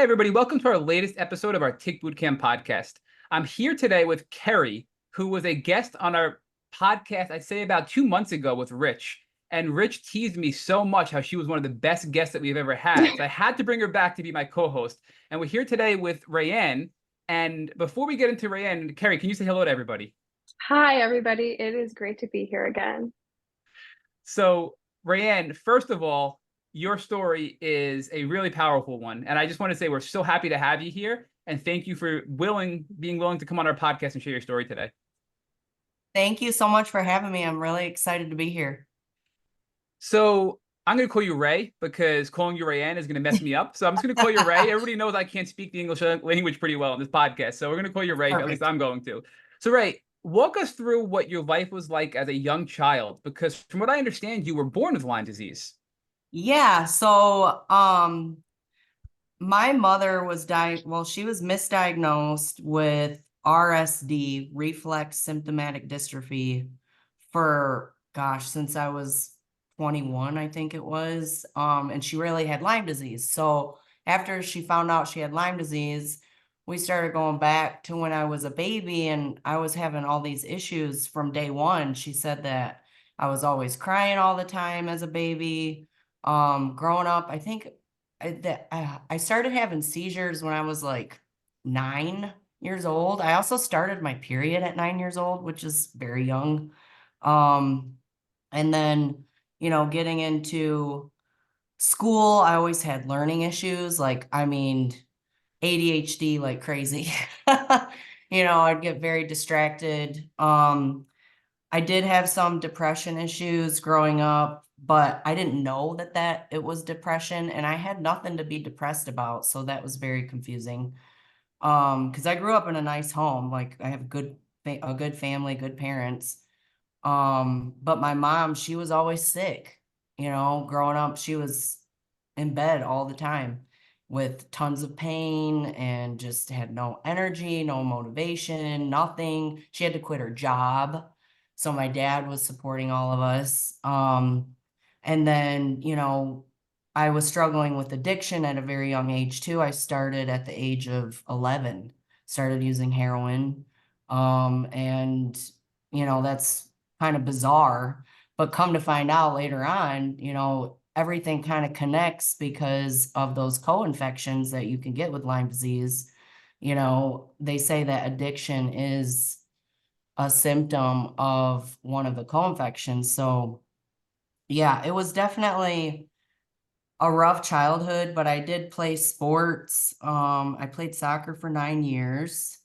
Hey, everybody, welcome to our latest episode of our Tick Bootcamp podcast. I'm here today with Kerry, who was a guest on our podcast, I'd say about 2 months ago with Rich. And Rich teased me so much how she was one of the best guests that we've ever had. So I had to bring her back to be my co-host. And we're here today with Rayanne. And before we get into Rayanne, Kerry, can you say hello to everybody? Hi, everybody. It is great to be here again. So, Rayanne, first of all, your story is a really powerful one. And I just want to say we're so happy to have you here. And thank you for being willing to come on our podcast and share your story today. Thank you so much for having me. I'm really excited to be here. So I'm going to call you Ray because calling you Rayanne is going to mess me up. So I'm just going to call you Ray. Everybody knows I can't speak the English language pretty well in this podcast. So we're going to call you Ray. At least Perfect. I'm going to. So Ray, walk us through what your life was like as a young child, because from what I understand, you were born with Lyme disease. Yeah, so my mother was she was misdiagnosed with RSD, reflex symptomatic dystrophy, for since I was 21, I think it was. And she really had Lyme disease. So after she found out she had Lyme disease, we started going back to when I was a baby and I was having all these issues from day one. She said that I was always crying all the time as a baby. Growing up, I think I started having seizures when I was like 9 years old. I also started my period at 9 years old, which is very young. Um, and then, getting into school, I always had learning issues. ADHD like crazy. I'd get very distracted. I did have some depression issues growing up, but I didn't know that it was depression, and I had nothing to be depressed about, so that was very confusing. Because I grew up in a nice home, like I have a good family, good parents. But my mom, she was always sick. Growing up, she was in bed all the time with tons of pain and just had no energy, no motivation, nothing. She had to quit her job. So my dad was supporting all of us. And then, I was struggling with addiction at a very young age too. I started at the age of 11, started using heroin. And, that's kind of bizarre, but come to find out later on, everything kind of connects because of those co-infections that you can get with Lyme disease. They say that addiction is a symptom of one of the co-infections. So yeah, it was definitely a rough childhood, but I did play sports. I played soccer for 9 years,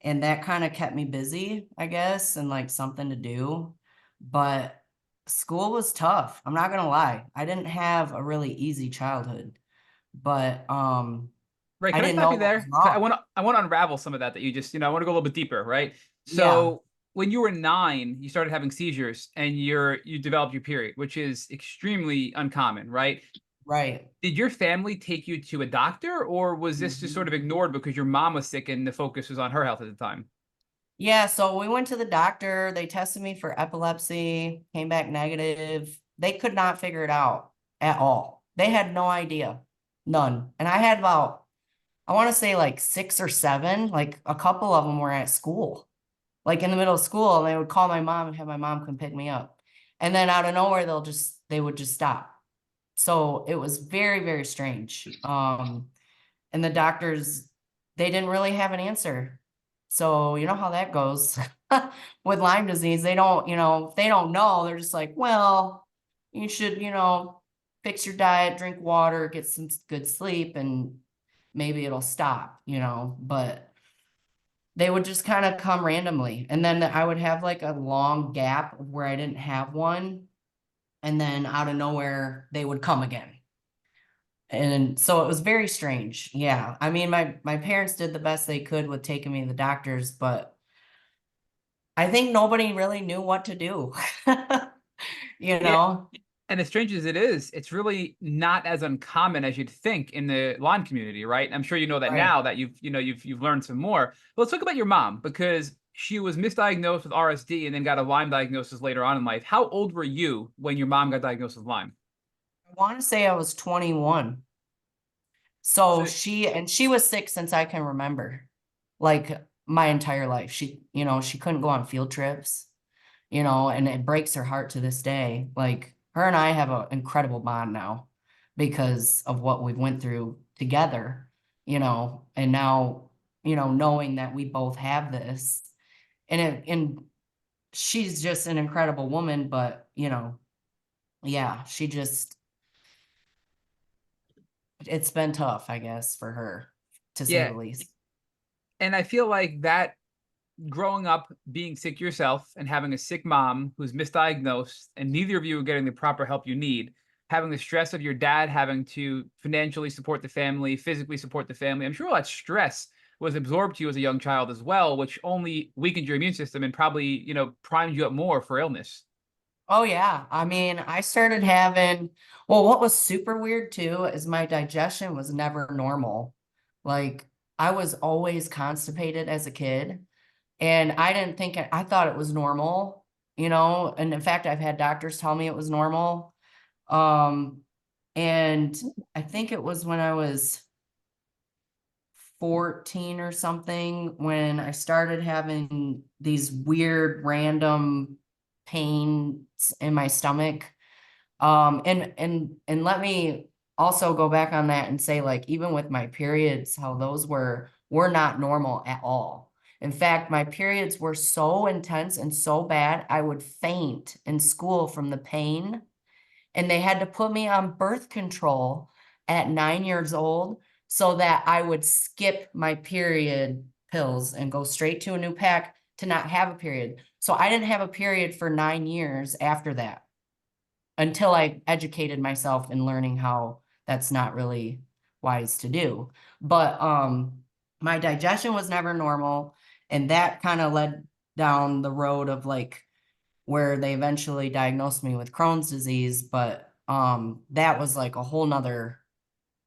and that kind of kept me busy, I guess, and like something to do. But school was tough. I'm not gonna lie. I didn't have a really easy childhood, but Ray, I can I didn't stop know you what was there? I wrong. want to I want to unravel some of that you just, I want to go a little bit deeper, right? Yeah, So when you were 9, you started having seizures and you developed your period, which is extremely uncommon, right? right. Did your family take you to a doctor, or was this just sort of ignored because your mom was sick and the focus was on her health at the time? Yeah, so we went to the doctor. They tested me for epilepsy, came back negative. They could not figure it out at all. They had no idea, none. And I had about, I want to say like 6 or 7, like a couple of them were at school, like in the middle of school, and they would call my mom and have my mom come pick me up. And then out of nowhere, they would just stop. So it was very, very strange. And the doctors, they didn't really have an answer. So you know how that goes with Lyme disease. They don't, if they don't know, they're just like, well, you should, fix your diet, drink water, get some good sleep, and maybe it'll stop, but they would just kind of come randomly. And then I would have like a long gap where I didn't have one. And then out of nowhere, they would come again. And so it was very strange. Yeah. I mean, my parents did the best they could with taking me to the doctors, but I think nobody really knew what to do. You Yeah, know? and as strange as it is, it's really not as uncommon as you'd think in the Lyme community, right? I'm sure you know that Right. now that you've learned some more. But let's talk about your mom, because she was misdiagnosed with RSD and then got a Lyme diagnosis later on in life. How old were you when your mom got diagnosed with Lyme? I want to say I was 21. So So she was sick since I can remember, like my entire life. She, she couldn't go on field trips, and it breaks her heart to this day. Like her and I have an incredible bond now because of what we've went through together, and now, knowing that we both have this and she's just an incredible woman, but yeah, it's been tough, I guess, for her, to say yeah, the least. and I feel like that growing up being sick yourself and having a sick mom who's misdiagnosed and neither of you are getting the proper help you need, having the stress of your dad having to financially support the family, physically support the family. I'm sure all that stress was absorbed to you as a young child as well, which only weakened your immune system and probably, primed you up more for illness. Oh yeah. I mean, I started having, well, what was super weird too is my digestion was never normal. Like I was always constipated as a kid, and I didn't think I thought it was normal, and in fact, I've had doctors tell me it was normal. Um, and I think it was when I was 14 or something when I started having these weird random pains in my stomach. And let me also go back on that and say, like, even with my periods, how those were not normal at all. In fact, my periods were so intense and so bad, I would faint in school from the pain. And they had to put me on birth control at 9 years old so that I would skip my period pills and go straight to a new pack to not have a period. So I didn't have a period for 9 years after that until I educated myself in learning how that's not really wise to do. But my digestion was never normal, and that kind of led down the road of like where they eventually diagnosed me with Crohn's disease. But that was like a whole nother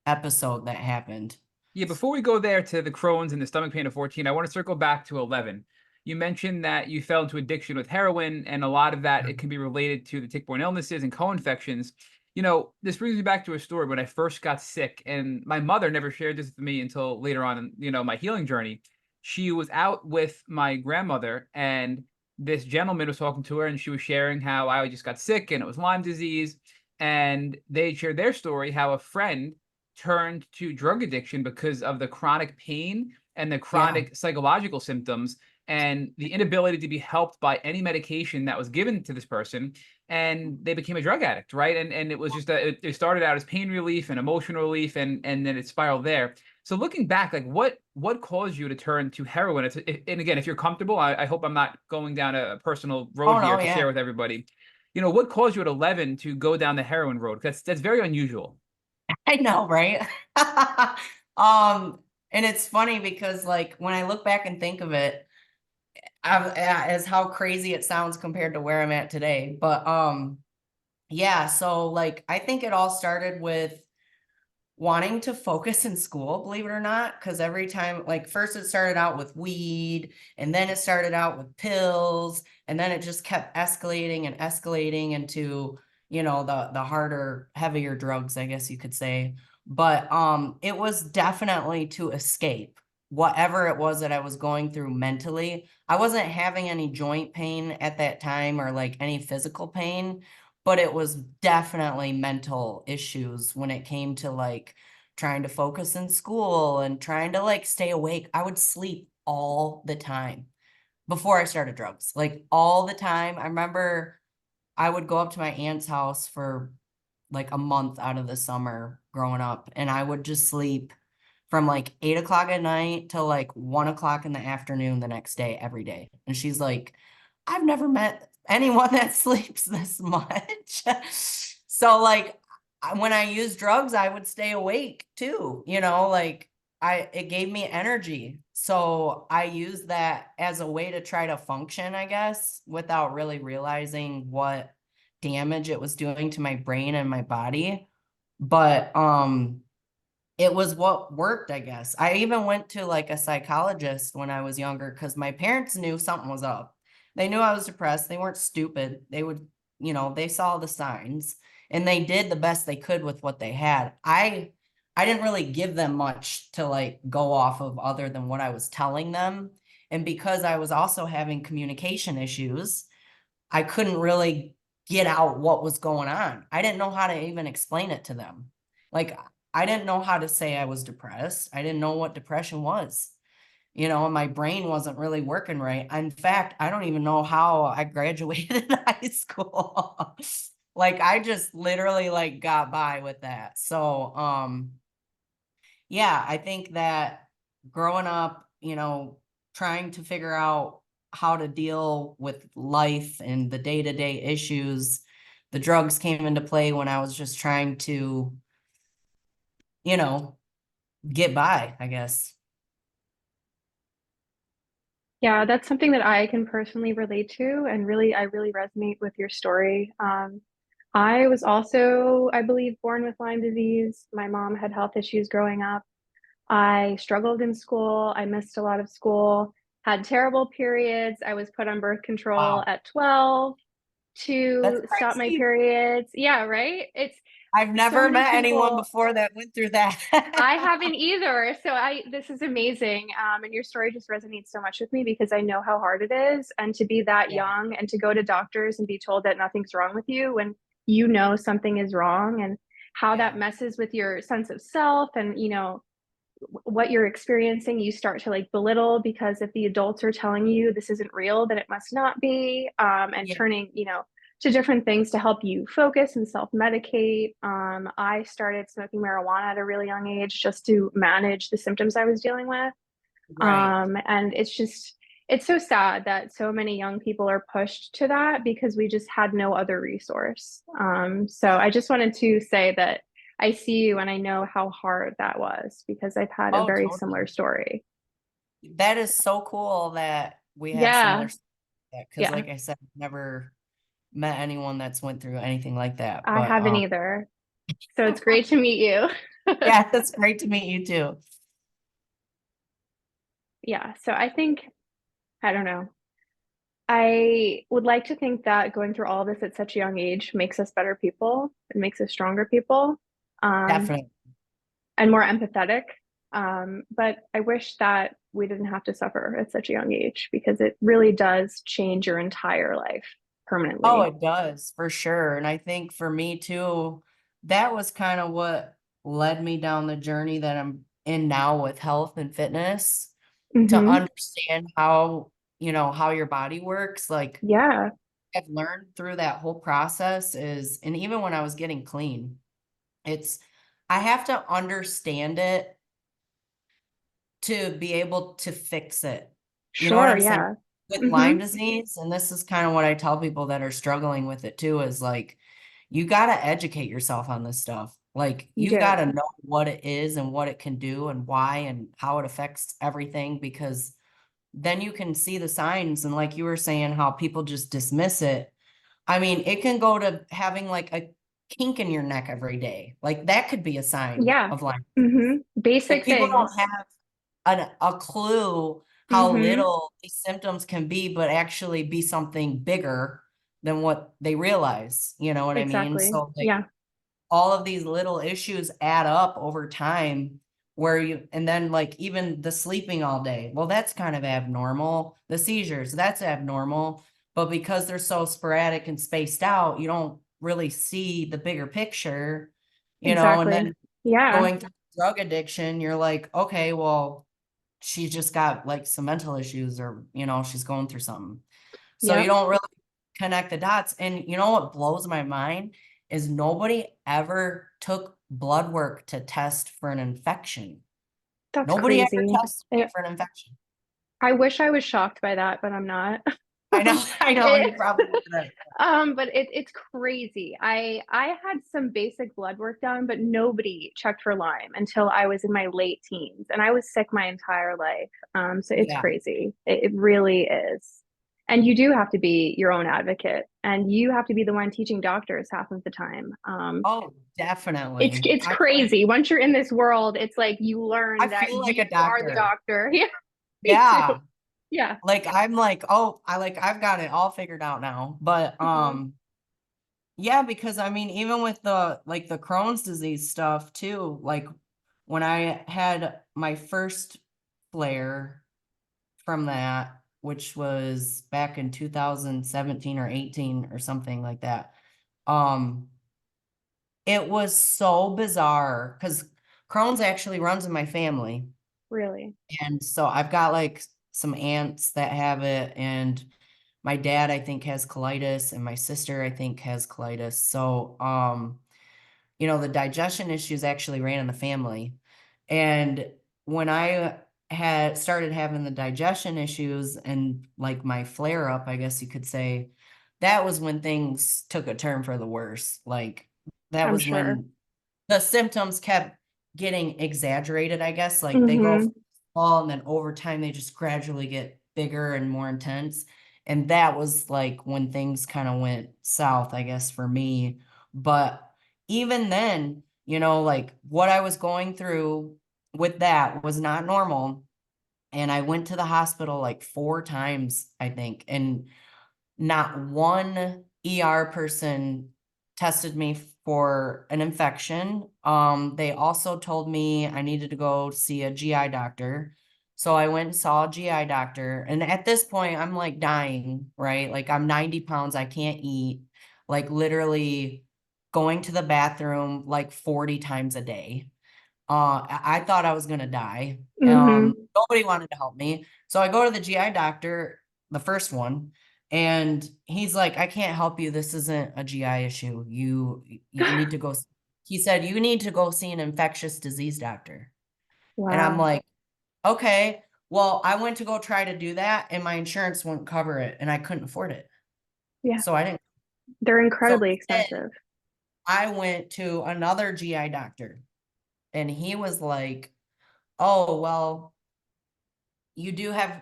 episode that happened. Yeah, before we go there to the Crohn's and the stomach pain of 14, I want to circle back to 11. You mentioned that you fell into addiction with heroin, and a lot of that it can be related to the tick-borne illnesses and co-infections. This brings me back to a story when I first got sick, and my mother never shared this with me until later on in, my healing journey. She was out with my grandmother, and this gentleman was talking to her, and she was sharing how I just got sick and it was Lyme disease. And they shared their story, how a friend turned to drug addiction because of the chronic pain and the Yeah. chronic psychological symptoms and the inability to be helped by any medication that was given to this person, and they became a drug addict, right? And it was just it started out as pain relief and emotional relief, and then it spiraled there. So looking back, like what caused you to turn to heroin? And again, if you're comfortable, I hope I'm not going down a personal road Oh here no, to share yeah. with everybody. What caused you at 11 to go down the heroin road? That's very unusual. I know, right? Um, and it's funny because like when I look back and think of it, as how crazy it sounds compared to where I'm at today. But yeah, so like I think it all started with wanting to focus in school, believe it or not, because every time, like first it started out with weed, and then it started out with pills, and then it just kept escalating and escalating into, the harder, heavier drugs, I guess you could say. But it was definitely to escape whatever it was that I was going through mentally. I wasn't having any joint pain at that time or like any physical pain, but it was definitely mental issues when it came to like trying to focus in school and trying to like stay awake. I would sleep all the time before I started drugs, like all the time. I remember I would go up to my aunt's house for like a month out of the summer growing up, and I would just sleep from like 8 o'clock at night till like 1 o'clock in the afternoon the next day, every day. And she's like, I've never met anyone that sleeps this much. So like when I used drugs, I would stay awake too, like it gave me energy. So I used that as a way to try to function, I guess, without really realizing what damage it was doing to my brain and my body. But it was what worked, I guess. I even went to like a psychologist when I was younger because my parents knew something was up. They knew I was depressed. They weren't stupid. They would, they saw the signs and they did the best they could with what they had. I didn't really give them much to like go off of other than what I was telling them. And because I was also having communication issues, I couldn't really get out what was going on. I didn't know how to even explain it to them. Like, I didn't know how to say I was depressed. I didn't know what depression was, and my brain wasn't really working right. In fact, I don't even know how I graduated high school. Like, I just literally like got by with that. So, yeah, I think that growing up, trying to figure out how to deal with life and the day-to-day issues, the drugs came into play when I was just trying to, you know, get by, I guess. Yeah, that's something that I can personally relate to, and really, I really resonate with your story. I was also, I believe, born with Lyme disease. My mom had health issues growing up. I struggled in school. I missed a lot of school, had terrible periods. I was put on birth control Wow. at 12 That's to stop my crazy. periods. Yeah, right? It's I've so never many met anyone people. before that went through that. I haven't either. So this is amazing. And your story just resonates so much with me because I know how hard it is. And to be that Yeah, young and to go to doctors and be told that nothing's wrong with you when you know something is wrong, and how that yeah, messes with your sense of self, and what you're experiencing, you start to like belittle, because if the adults are telling you this isn't real, then it must not be. And yeah. turning, to different things to help you focus and self-medicate. I started smoking marijuana at a really young age just to manage the symptoms I was dealing with. Right. And it's so sad that so many young people are pushed to that because we just had no other resource. So Yeah. I just wanted to say that I see you and I know how hard that was because I've had a Oh, very totally. similar story. That is so cool that we have Yeah, similar stuff like that, because yeah, like I said, I've never met anyone that's went through anything like that. I But haven't either. So it's great to meet you. yeah, it's great to meet you too. Yeah, so I think, I don't know. I would like to think that going through all this at such a young age makes us better people. It makes us stronger people. Um, Definitely. and more empathetic. But I wish that we didn't have to suffer at such a young age because it really does change your entire life Oh, permanently. it does for sure. And I think for me too, that was kind of what led me down the journey that I'm in now with health and fitness, to Hmm. understand how your body works. Like, Yeah, I've learned through that whole process is, and even when I was getting clean, it's, I have to understand it to be able to fix it. You know what sure. I'm saying? Yeah. With Hmm. Lyme disease, and this is kind of what I tell people that are struggling with it too, is like, you got to educate yourself on this stuff. Like, You you've got to do. know what it is and what it can do and why and how it affects everything, because then you can see the signs. And like you were saying, how people just dismiss it. I mean, it can go to having like a kink in your neck every day. Like, that could be a sign Yeah. of Lyme disease. Hmm. Like, Basic people don't things. have a clue how Hmm. little these symptoms can be, but actually be something bigger than what they realize. You know what I mean? Exactly. So like, Yeah. all of these little issues add up over time, where and then like even the sleeping all day, well, that's kind of abnormal. The seizures, that's abnormal. But because they're so sporadic and spaced out, you don't really see the bigger picture, and Exactly. then Yeah. going through drug addiction, you're like, okay, well, she's just got like some mental issues, or, she's going through something. So you Yep. don't really connect the dots. And you know what blows my mind is nobody ever took blood work to test for an infection. That's Nobody ever crazy. tested me for an infection. I wish I was shocked by that, but I'm not. I know, I know, It, you probably wouldn't. but it's crazy. I had some basic blood work done, but nobody checked for Lyme until I was in my late teens, and I was sick my entire life. So it's Yeah. crazy. It really is. And you do have to be your own advocate, and you have to be the one teaching doctors half of the time. Oh, definitely. It's crazy. Once you're in this world, it's like you I learn that feel like you a are the doctor. doctor. Yeah, me too. Yeah. Yeah. Like, I'm like, oh, I've got it all figured out now. But Mhm. yeah, because I mean, even with the Crohn's disease stuff too, like, when I had my first flare from that, which was back in 2017 or 18 or something like that. It was so bizarre because Crohn's actually runs in my family. Really? And so I've got like some aunts that have it, and my dad, I think, has colitis, and my sister, I think, has colitis. So, the digestion issues actually ran in the family. And when I had started having the digestion issues and like my flare up, I guess you could say, that was when things took a turn for the worse. Like that I'm was sure. when the symptoms kept getting exaggerated, I guess. Like they go Mm-hmm. from small and then over time they just gradually get bigger and more intense. And that was like when things kind of went south, I guess, for me. But even then, like what I was going through with that was not normal. And I went to the hospital like 4 times, I think, and not one ER person tested me for an infection. They also told me I needed to go see a GI doctor. So I went and saw a GI doctor. And at this point, I'm like dying, right? Like I'm 90 pounds. I can't eat, like literally going to the bathroom like 40 times a day. I thought I was gonna die. Mm-hmm. Nobody wanted to help me. So I go to the GI doctor, the first one, and he's like, I can't help you. This isn't a GI issue. You need to go. He said, you need to go see an infectious disease doctor. And I'm Wow. like, okay. Well, I went to go try to do that, and my insurance wouldn't cover it, and I couldn't afford it. Yeah. So I didn't. They're So incredibly instead, expensive. I went to another GI doctor, and he was like, oh, well, you do have,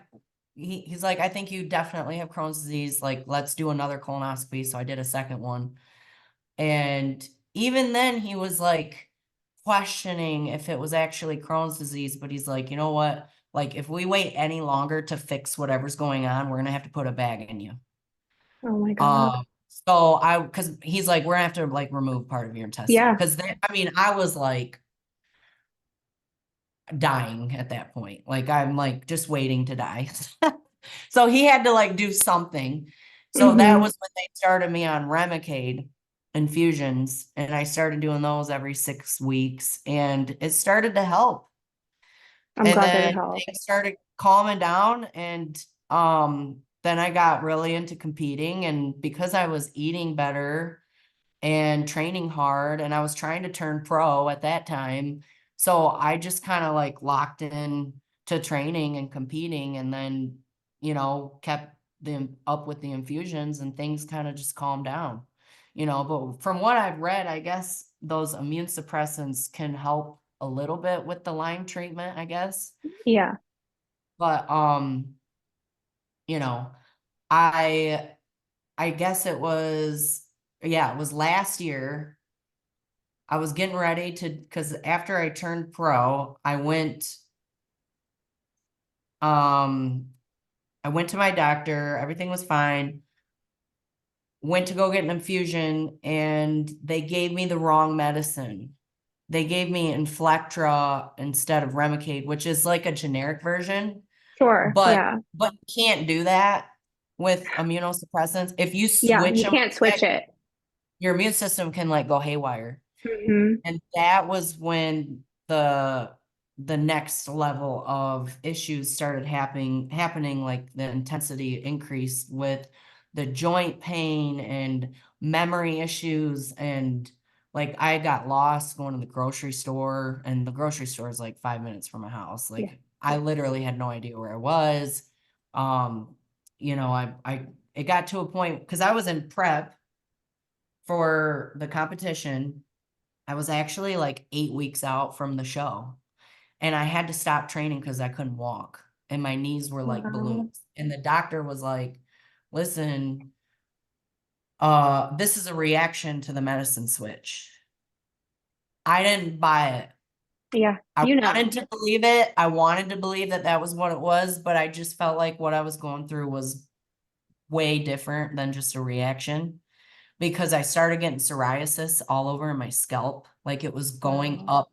he's like, I think you definitely have Crohn's disease. Like, let's do another colonoscopy. So I did a second one. And even then, he was like questioning if it was actually Crohn's disease. But he's like, you know what? Like, if we wait any longer to fix whatever's going on, we're going to have to put a bag in you. Oh my God. Because he's like, we're gonna have to like remove part of your intestine. Yeah. Because I was like dying at that point. Like I'm like just waiting to die. So he had to like do something. So that Mm-hmm. was when they started me on Remicade infusions, and I started doing those every 6 weeks, and it started to help. I'm And glad that it then helped. things started calming down, and then I got really into competing, and because I was eating better and training hard, and I was trying to turn pro at that time. So I just kind of like locked in to training and competing, and then, kept them up with the infusions, and things kind of just calmed down. But from what I've read, I guess those immune suppressants can help a little bit with the Lyme treatment, I guess. Yeah. But you know, I I guess it was, yeah, it was last year. I was getting ready to, because after I turned pro, um, I went to my doctor, everything was fine. Went to go get an infusion, and they gave me the wrong medicine. They gave me Inflectra instead of Remicade, which is like a generic version, Sure. but Yeah. you can't do that with immunosuppressants. If you Yeah. switch You them, can't switch it. your immune system can like go haywire. Mm-hmm. And that was when the next level of issues started happening, like the intensity increased with the joint pain and memory issues, and like I got lost going to the grocery store, and the grocery store is like 5 minutes from my house. Yeah. Like I literally had no idea where I was. Um, I it got to a point because I was in prep for the competition. I was actually like 8 weeks out from the show, and I had to stop training because I couldn't walk and my knees were like Wow. balloons. And the doctor was like, listen, this is a reaction to the medicine switch. I didn't buy it. Yeah. I You wanted know. to believe it. I wanted to believe that that was what it was, but I just felt like what I was going through was way different than just a reaction, because I started getting psoriasis all over my scalp. Like it was going Wow. up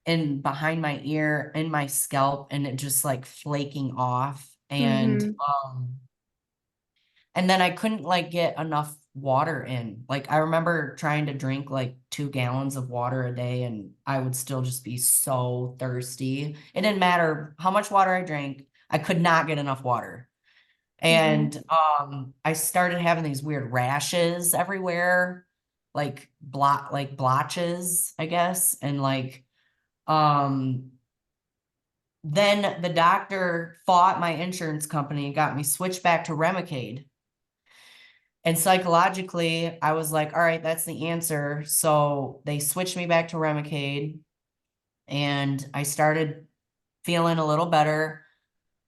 in behind my ear, in my scalp, and it just like flaking off. And then I couldn't like get enough water in. Like I remember trying to drink like 2 gallons of water a day and I would still just be so thirsty. It didn't matter how much water I drank, I could not get enough water. And I started having these weird rashes everywhere, like blotches, I guess. And like then the doctor fought my insurance company and got me switched back to Remicade. And psychologically, I was like, all right, that's the answer. So they switched me back to Remicade and I started feeling a little better.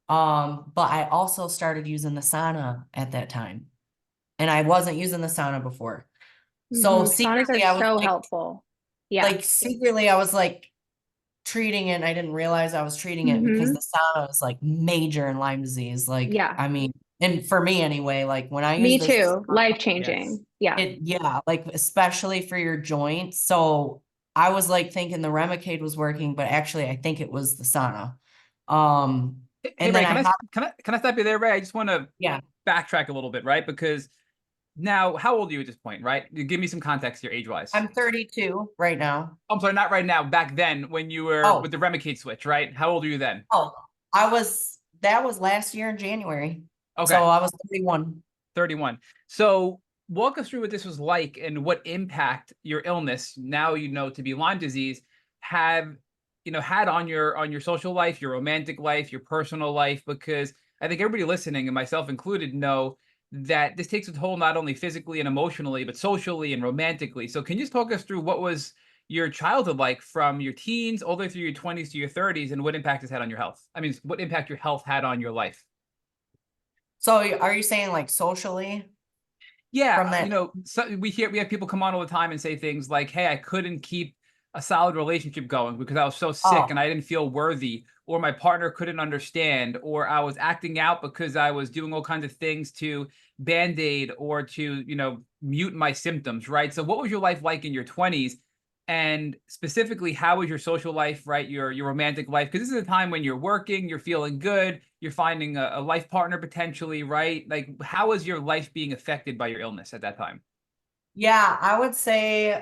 But I also started using the sauna at that time. And I wasn't using the sauna before. So Saunas are secretly I was so like, helpful. Yeah. like secretly I was like treating it. And I didn't realize I was treating it because the sauna is like major in Lyme disease. Like, Yeah. I mean, and for me anyway, like when I use Me this, too. Life changing. Yeah. yeah, like especially for your joints. So I was like thinking the Remicade was working, but actually I think it was the sauna. Hey, And then Ray, I can I have, can I stop you there, Ray? I just want to yeah, backtrack a little bit, right? Because now, how old are you at this point, right? You give me some context here, age-wise. I'm 32 right now. I'm sorry, not right now. Back then, when you were Oh, with the Remicade switch, right? How old are you then? oh, that was last year in January. Okay, So I was 31. 31. So walk us through what this was like and what impact your illness, now you know to be Lyme disease, have had on your social life, your romantic life, your personal life, because I think everybody listening, and myself included, know that this takes a toll not only physically and emotionally, but socially and romantically. So can you just talk us through what was your childhood like from your teens all the way through your 20s to your 30s and what impact it's had on your health? I mean, what impact your health had on your life? So are you saying like socially Yeah, from that? so we have people come on all the time and say things like, "Hey, I couldn't keep a solid relationship going because I was so sick and Oh, I didn't feel worthy, or my partner couldn't understand, or I was acting out because I was doing all kinds of things to band-aid or to, mute my symptoms," right? So what was your life like in your 20s? And specifically, how was your social life, right? Your romantic life? Because this is a time when you're working, you're feeling good, you're finding a life partner potentially, right? Like, how is your life being affected by your illness at that time? yeah, I would say,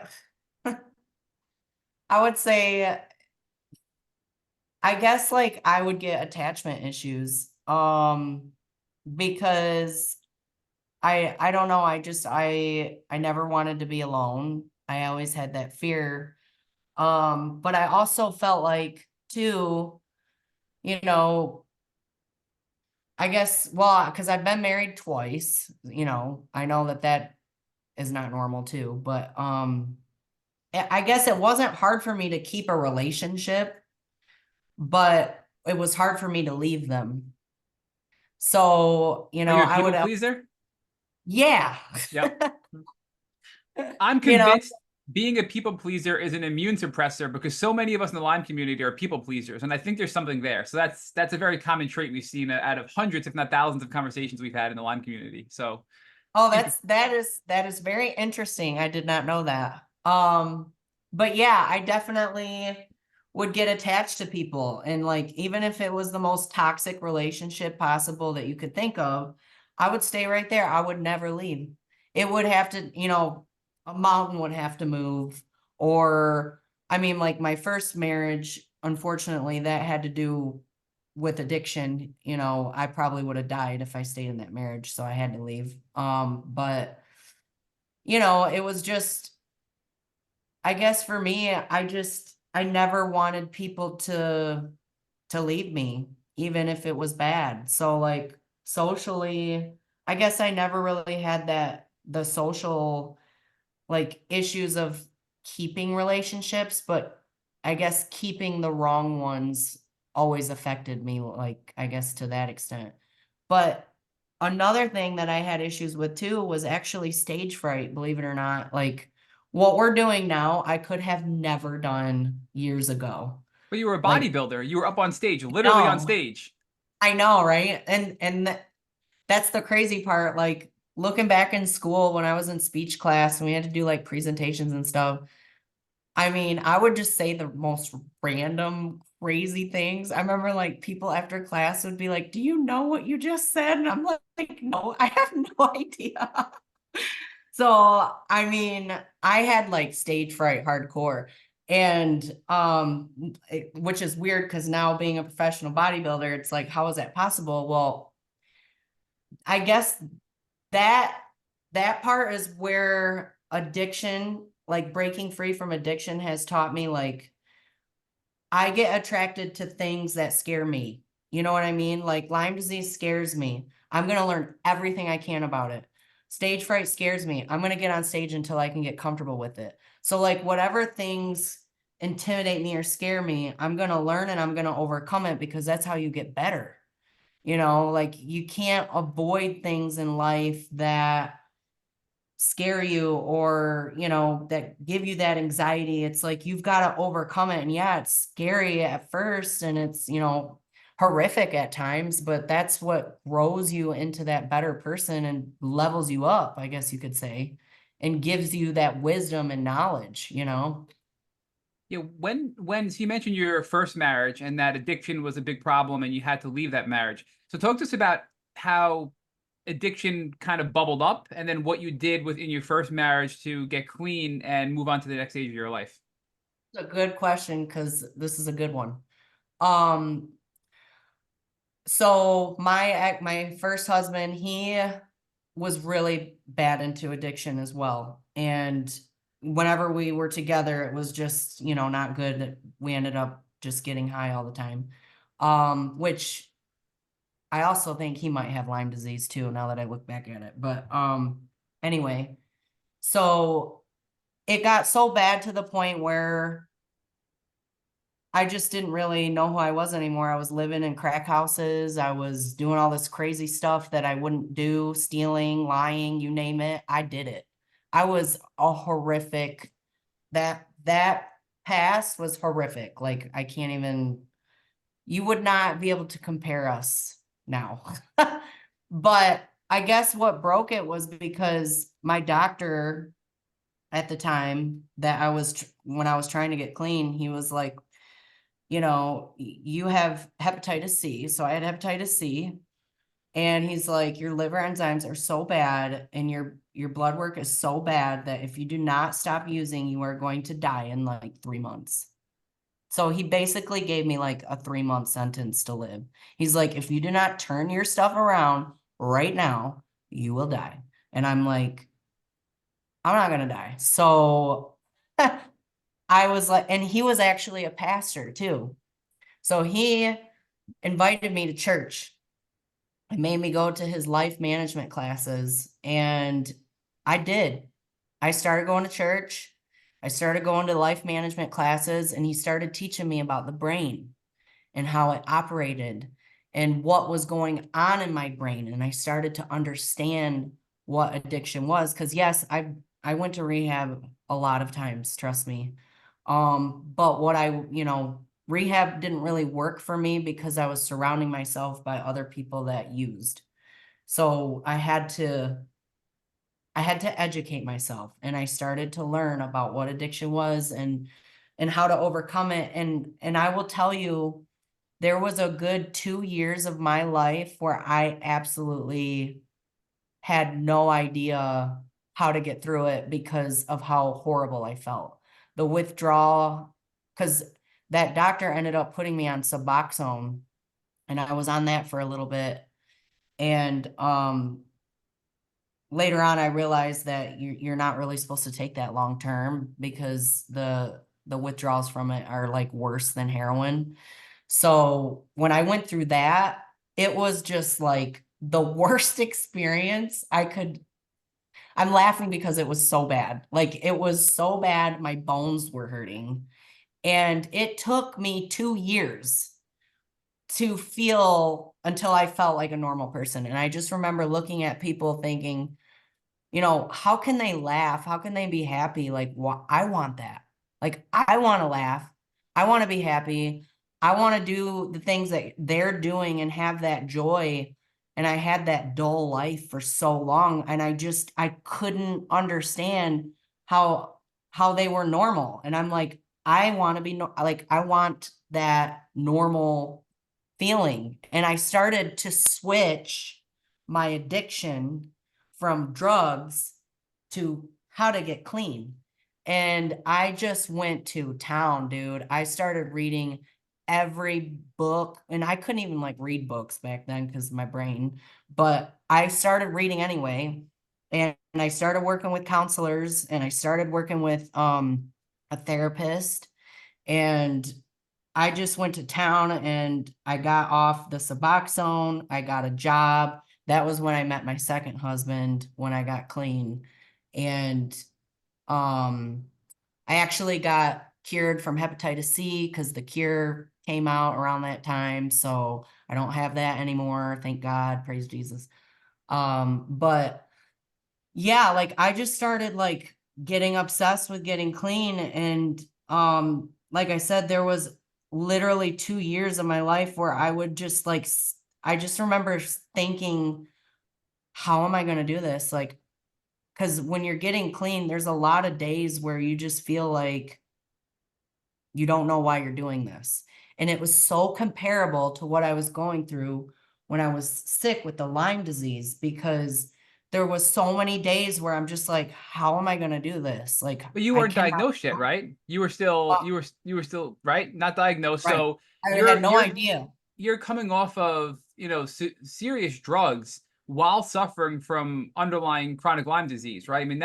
I guess like I would get attachment issues. Because I don't know, I never wanted to be alone. I always had that fear. But I also felt like too, you know, I guess, well, because I've been married twice, I know that that is not normal too, but I guess it wasn't hard for me to keep a relationship, but it was hard for me to leave them. So, Are you a I people would, pleaser? yeah. Yep. I'm You know, convinced being a people pleaser is an immune suppressor because so many of us in the Lyme community are people pleasers, and I think there's something there. So that's a very common trait we've seen out of hundreds, if not thousands, of conversations we've had in the Lyme community. So, oh, people, that is very interesting. I did not know that. But yeah, I definitely would get attached to people. And like, even if it was the most toxic relationship possible that you could think of, I would stay right there. I would never leave. It would have to, a mountain would have to move. Or, I mean, like my first marriage, unfortunately, that had to do with addiction. I probably would have died if I stayed in that marriage. So I had to leave. But it was just, I guess for me, I never wanted people to leave me, even if it was bad. So like socially, I guess I never really had the social like issues of keeping relationships, but I guess keeping the wrong ones always affected me, like I guess to that extent. But another thing that I had issues with too was actually stage fright, believe it or not. Like what we're doing now, I could have never done years ago. but you were a Like, bodybuilder. You were up on stage, literally on no, stage. I know, right? And that's the crazy part. Like looking back in school when I was in speech class and we had to do like presentations and stuff, I mean, I would just say the most random, crazy things. I remember like people after class would be like, "Do you know what you just said?" And I'm like, "No, I have no idea." So, I mean, I had like stage fright hardcore. And which is weird because now being a professional bodybuilder, it's like, how is that possible? Well, I guess that that part is where addiction, like breaking free from addiction, has taught me like I get attracted to things that scare me. You know what I mean? Like Lyme disease scares me. I'm going to learn everything I can about it. Stage fright scares me. I'm going to get on stage until I can get comfortable with it. So like whatever things intimidate me or scare me, I'm going to learn and I'm going to overcome it because that's how you get better. You know, like you can't avoid things in life that scare you or, you know, that give you that anxiety. It's like you've got to overcome it. And yeah, it's scary at first and it's, you know, horrific at times, but that's what grows you into that better person and levels you up, I guess you could say, and gives you that wisdom and knowledge, you know? Yeah, when so you mentioned your first marriage and that addiction was a big problem and you had to leave that marriage. So talk to us about how addiction kind of bubbled up and then what you did within your first marriage to get clean and move on to the next stage of your life. It's a good question because this is a good one. Um, so my first husband, he was really bad into addiction as well. And whenever we were together, it was just, you know, not good. We ended up just getting high all the time. Which I also think he might have Lyme disease too, now that I look back at it. But anyway, so it got so bad to the point where I just didn't really know who I was anymore. I was living in crack houses. I was doing all this crazy stuff that I wouldn't do, stealing, lying, you name it. I did it. I was a horrific, that past was horrific. Like I can't even, you would not be able to compare us now. But I guess what broke it was because my doctor at the time that when I was trying to get clean, he was like, you know, you have hepatitis C. So I had hepatitis C. And he's like, your liver enzymes are so bad and your blood work is so bad that if you do not stop using, you are going to die in like 3 months. So he basically gave me like a 3-month sentence to live. He's like, if you do not turn your stuff around right now, you will die. And I'm like, I'm not gonna die. So I was like, and he was actually a pastor too. So he invited me to church and made me go to his life management classes. And I did. I started going to church. I started going to life management classes, and he started teaching me about the brain and how it operated and what was going on in my brain. And I started to understand what addiction was. Because yes, I went to rehab a lot of times, trust me. But what rehab didn't really work for me because I was surrounding myself by other people that used. So I had to educate myself, and I started to learn about what addiction was and how to overcome it. And I will tell you, there was a good 2 years of my life where I absolutely had no idea how to get through it because of how horrible I felt. The withdrawal, because that doctor ended up putting me on Suboxone, and I was on that for a little bit. And later on, I realized that you're not really supposed to take that long term because the withdrawals from it are like worse than heroin. So when I went through that, it was just like the worst experience I could. I'm laughing because it was so bad. Like it was so bad, my bones were hurting. And it took me 2 years to feel until I felt like a normal person. And I just remember looking at people thinking, you know, how can they laugh? How can they be happy? Like, I want that. Like, I want to laugh. I want to be happy. I want to do the things that they're doing and have that joy. And I had that dull life for so long. And I couldn't understand how how they were normal. And I'm like, I want to be like, I want that normal feeling. And I started to switch my addiction from drugs to how to get clean. And I just went to town, dude. I started reading every book, and I couldn't even like read books back then because of my brain, but I started reading anyway. And I started working with counselors, and I started working with a therapist, and I just went to town and I got off the Suboxone. I got a job. That was when I met my second husband, when I got clean. And um, I actually got cured from hepatitis C because the cure came out around that time. So I don't have that anymore. Thank God. Praise Jesus. But yeah, like I just started like getting obsessed with getting clean. And like I said, there was literally 2 years of my life where I would just like, I just remember thinking, how am I going to do this? Like, because when you're getting clean, there's a lot of days where you just feel like you don't know why you're doing this. And it was so comparable to what I was going through when I was sick with the Lyme disease, because there was so many days where I'm just like, how am I going to do this? Like, But you I weren't cannot. diagnosed yet, right? You were still right, not diagnosed. Right. So I you're had no you're idea. you're coming off of serious drugs while suffering from underlying chronic Lyme disease, right? I mean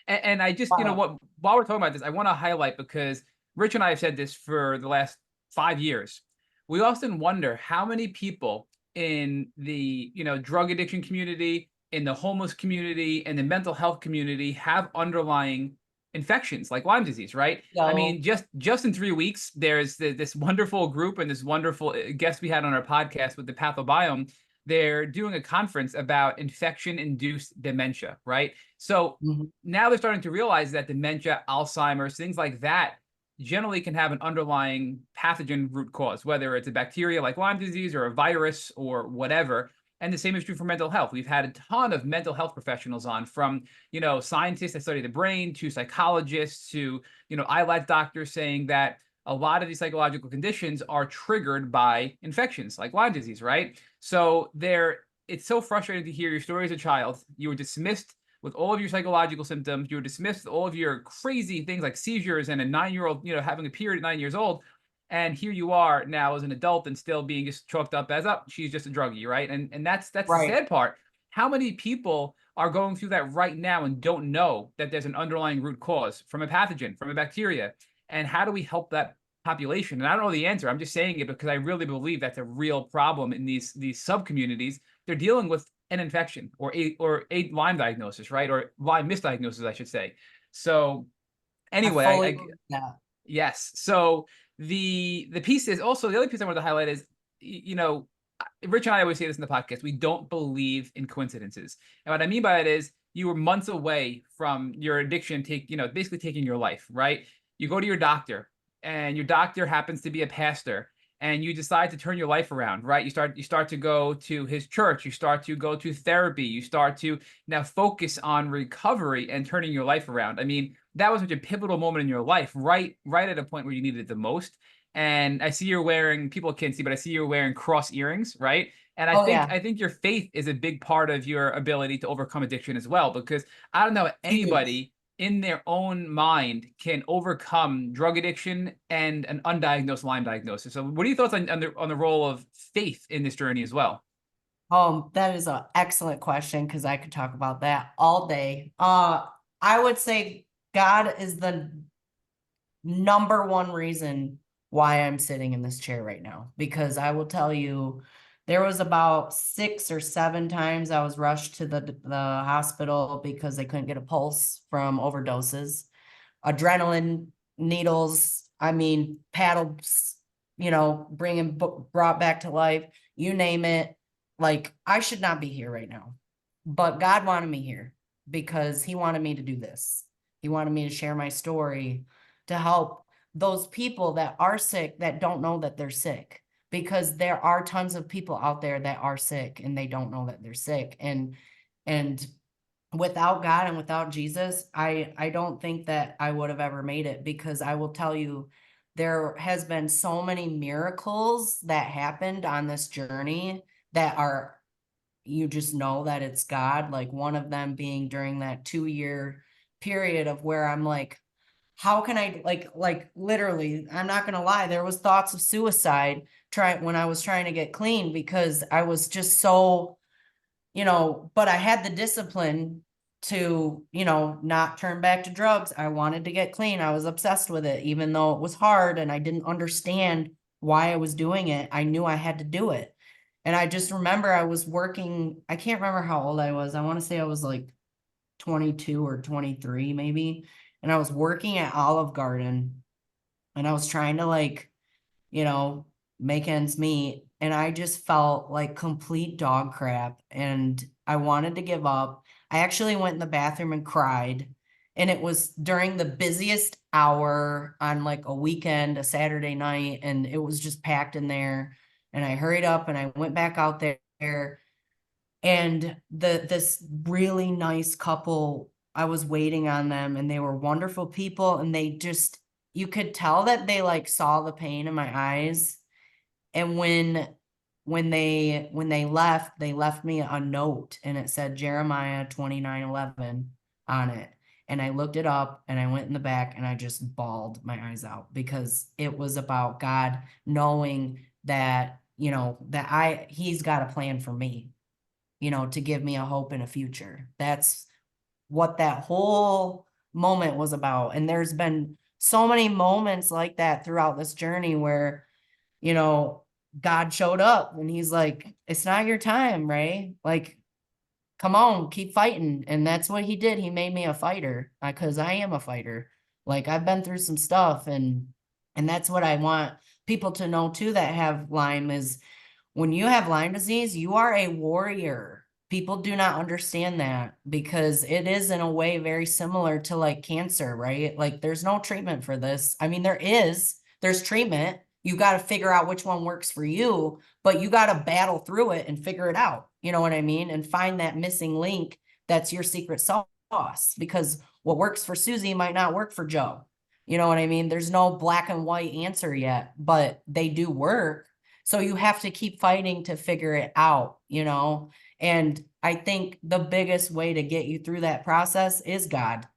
and I just Wow. what while we're talking about this, I want to highlight, because Rich and I have said this for the last 5 years. We often wonder how many people in the drug addiction community, in the homeless community, and the mental health community have underlying infections like Lyme disease, right? I So, mean, just in 3 weeks, there's this wonderful group and this wonderful guest we had on our podcast with the pathobiome. They're doing a conference about infection-induced dementia, right? So mhm. now they're starting to realize that dementia, Alzheimer's, things like that generally can have an underlying pathogen root cause, whether it's a bacteria like Lyme disease or a virus or whatever. And the same is true for mental health. We've had a ton of mental health professionals on, from scientists that study the brain to psychologists to eyelash doctors, saying that a lot of these psychological conditions are triggered by infections like Lyme disease, right? So it's so frustrating to hear your story as a child. You were dismissed with all of your psychological symptoms. You were dismissed with all of your crazy things like seizures and a 9-year-old, having a period at 9 years old. And here you are now as an adult and still being just chalked up as, up, she's just a druggie, right? And that's the Right. sad part. How many people are going through that right now and don't know that there's an underlying root cause from a pathogen, from a bacteria? And how do we help that population? And I don't know the answer. I'm just saying it because I really believe that's a real problem in these sub communities. They're dealing with an infection or a Lyme diagnosis, right? Or Lyme misdiagnosis, I should say. So I anyway, fully agree with that. yes. So the piece is also, the other piece I wanted to highlight is, Rich and I always say this in the podcast: we don't believe in coincidences. And what I mean by that is, you were months away from your addiction basically taking your life, right? You go to your doctor, and your doctor happens to be a pastor, and you decide to turn your life around, right? You start to go to his church, you start to go to therapy, you start to now focus on recovery and turning your life around. I mean, that was such a pivotal moment in your life, right at a point where you needed it the most. And I see you're wearing, people can't see, but I see you're wearing cross earrings, right? And I Oh, think yeah. I think your faith is a big part of your ability to overcome addiction as well, because I don't know Huge. anybody in their own mind can overcome drug addiction and an undiagnosed Lyme diagnosis. So what are your thoughts on the role of faith in this journey as well? That is an excellent question, because I could talk about that all day. I would say God is the number one reason why I'm sitting in this chair right now, because I will tell you, there was about 6 or 7 times I was rushed to the hospital because they couldn't get a pulse from overdoses, adrenaline needles, I mean, paddles, brought back to life, you name it. Like, I should not be here right now, but God wanted me here because he wanted me to do this. He wanted me to share my story to help those people that are sick that don't know that they're sick, because there are tons of people out there that are sick and they don't know that they're sick. And without God and without Jesus, I don't think that I would have ever made it, because I will tell you, there has been so many miracles that happened on this journey that are, you just know that it's God. Like one of them being during that 2-year period of where I'm like, how can I, like literally, I'm not gonna lie, there was thoughts of suicide when I was trying to get clean, because I was just so, but I had the discipline to, not turn back to drugs. I wanted to get clean. I was obsessed with it, even though it was hard and I didn't understand why I was doing it. I knew I had to do it. And I just remember I was working, I can't remember how old I was. I want to say I was like 22 or 23 maybe. And I was working at Olive Garden, and I was trying to you know, make ends meet. And I just felt like complete dog crap. And I wanted to give up. I actually went in the bathroom and cried. And it was during the busiest hour on like a weekend, a Saturday night. And it was just packed in there. And I hurried up and I went back out there. And this really nice couple, I was waiting on them, and they were wonderful people. And they just, you could tell that they like saw the pain in my eyes. And when they left me a note, and it said Jeremiah 29:11 on it. And I looked it up and I went in the back and I just bawled my eyes out, because it was about God knowing that, he's got a plan for me, to give me a hope and a future. That's what that whole moment was about. And there's been so many moments like that throughout this journey where, God showed up and he's like, it's not your time, Ray. Like, come on, keep fighting. And that's what he did. He made me a fighter, because I am a fighter. Like, I've been through some stuff, and that's what I want people to know too that have Lyme is, when you have Lyme disease, you are a warrior. People do not understand that, because it is in a way very similar to like cancer, right? Like there's no treatment for this. I mean, there's treatment. You got to figure out which one works for you, but you got to battle through it and figure it out. You know what I mean? And find that missing link that's your secret sauce, because what works for Susie might not work for Joe. You know what I mean? There's no black and white answer yet, but they do work. So you have to keep fighting to figure it out, And I think the biggest way to get you through that process is God.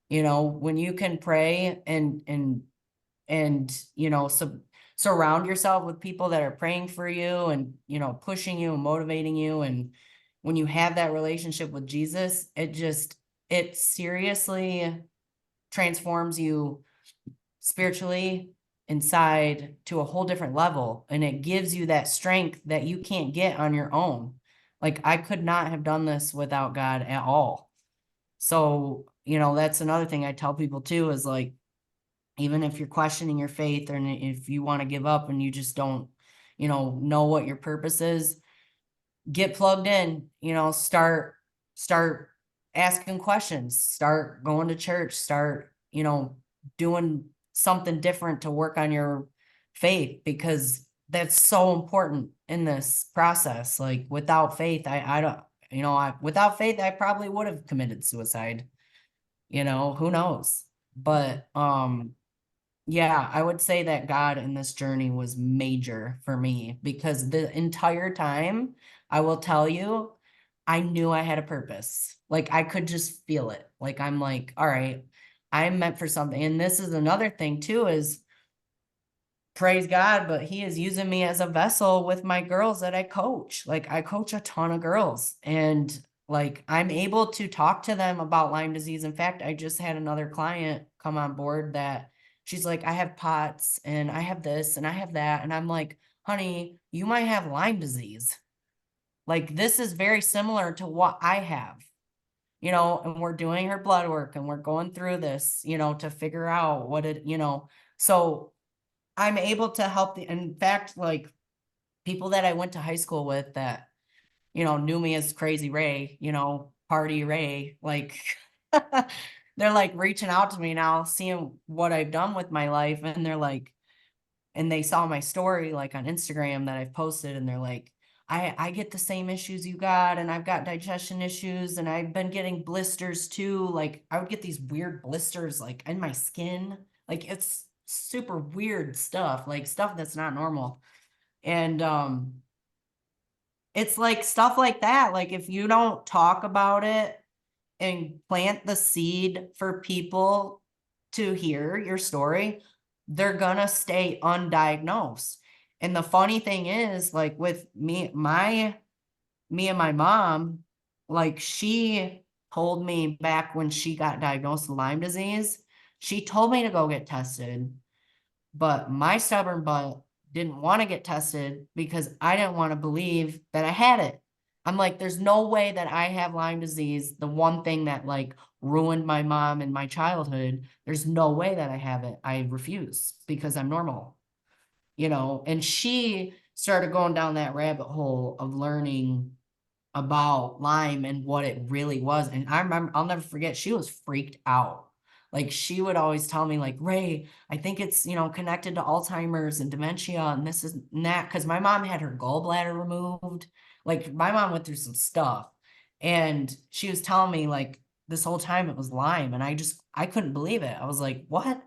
When you can pray and surround yourself with people that are praying for you and, pushing you and motivating you. And when you have that relationship with Jesus, it seriously transforms you spiritually inside to a whole different level. And it gives you that strength that you can't get on your own. Like, I could not have done this without God at all. So, that's another thing I tell people too, is like, even if you're questioning your faith, or if you want to give up and you just don't, know what your purpose is, get plugged in, start asking questions, start going to church, start, doing something different to work on your faith, because that's so important in this process. Like, without faith, I don't, without faith, I probably would have committed suicide, who knows? But, yeah, I would say that God in this journey was major for me, because the entire time, I will tell you, I knew I had a purpose. Like, I could just feel it. Like, I'm like, all right, I'm meant for something. And this is another thing too, is praise God, but he is using me as a vessel with my girls that I coach. Like, I coach a ton of girls, and like, I'm able to talk to them about Lyme disease. In fact, I just had another client come on board that she's like, I have POTS and I have this and I have that. And I'm like, honey, you might have Lyme disease. Like, this is very similar to what I have, and we're doing her blood work and we're going through this, to figure out what it, so I'm able to help in fact, like, people that I went to high school with that, knew me as Crazy Ray, Party Ray, like, they're like reaching out to me now, seeing what I've done with my life. And they're like, and they saw my story like on Instagram that I've posted, and they're like, I get the same issues you got, and I've got digestion issues, and I've been getting blisters too. Like I would get these weird blisters like in my skin. Like it's super weird stuff, like stuff that's not normal. And it's like stuff like that. Like if you don't talk about it and plant the seed for people to hear your story, they're gonna stay undiagnosed. And the funny thing is, like with me and my mom, like she told me back when she got diagnosed with Lyme disease, she told me to go get tested, but my stubborn butt didn't want to get tested because I didn't want to believe that I had it. I'm like, there's no way that I have Lyme disease, the one thing that like ruined my mom and my childhood. There's no way that I have it. I refuse because I'm normal, you know. And she started going down that rabbit hole of learning about Lyme and what it really was. And I remember, I'll never forget, she was freaked out. Like she would always tell me like, Ray, I think it's, you know, connected to Alzheimer's and dementia and this is and that. Cause my mom had her gallbladder removed. Like my mom went through some stuff and she was telling me like this whole time it was Lyme. And I couldn't believe it. I was like, what?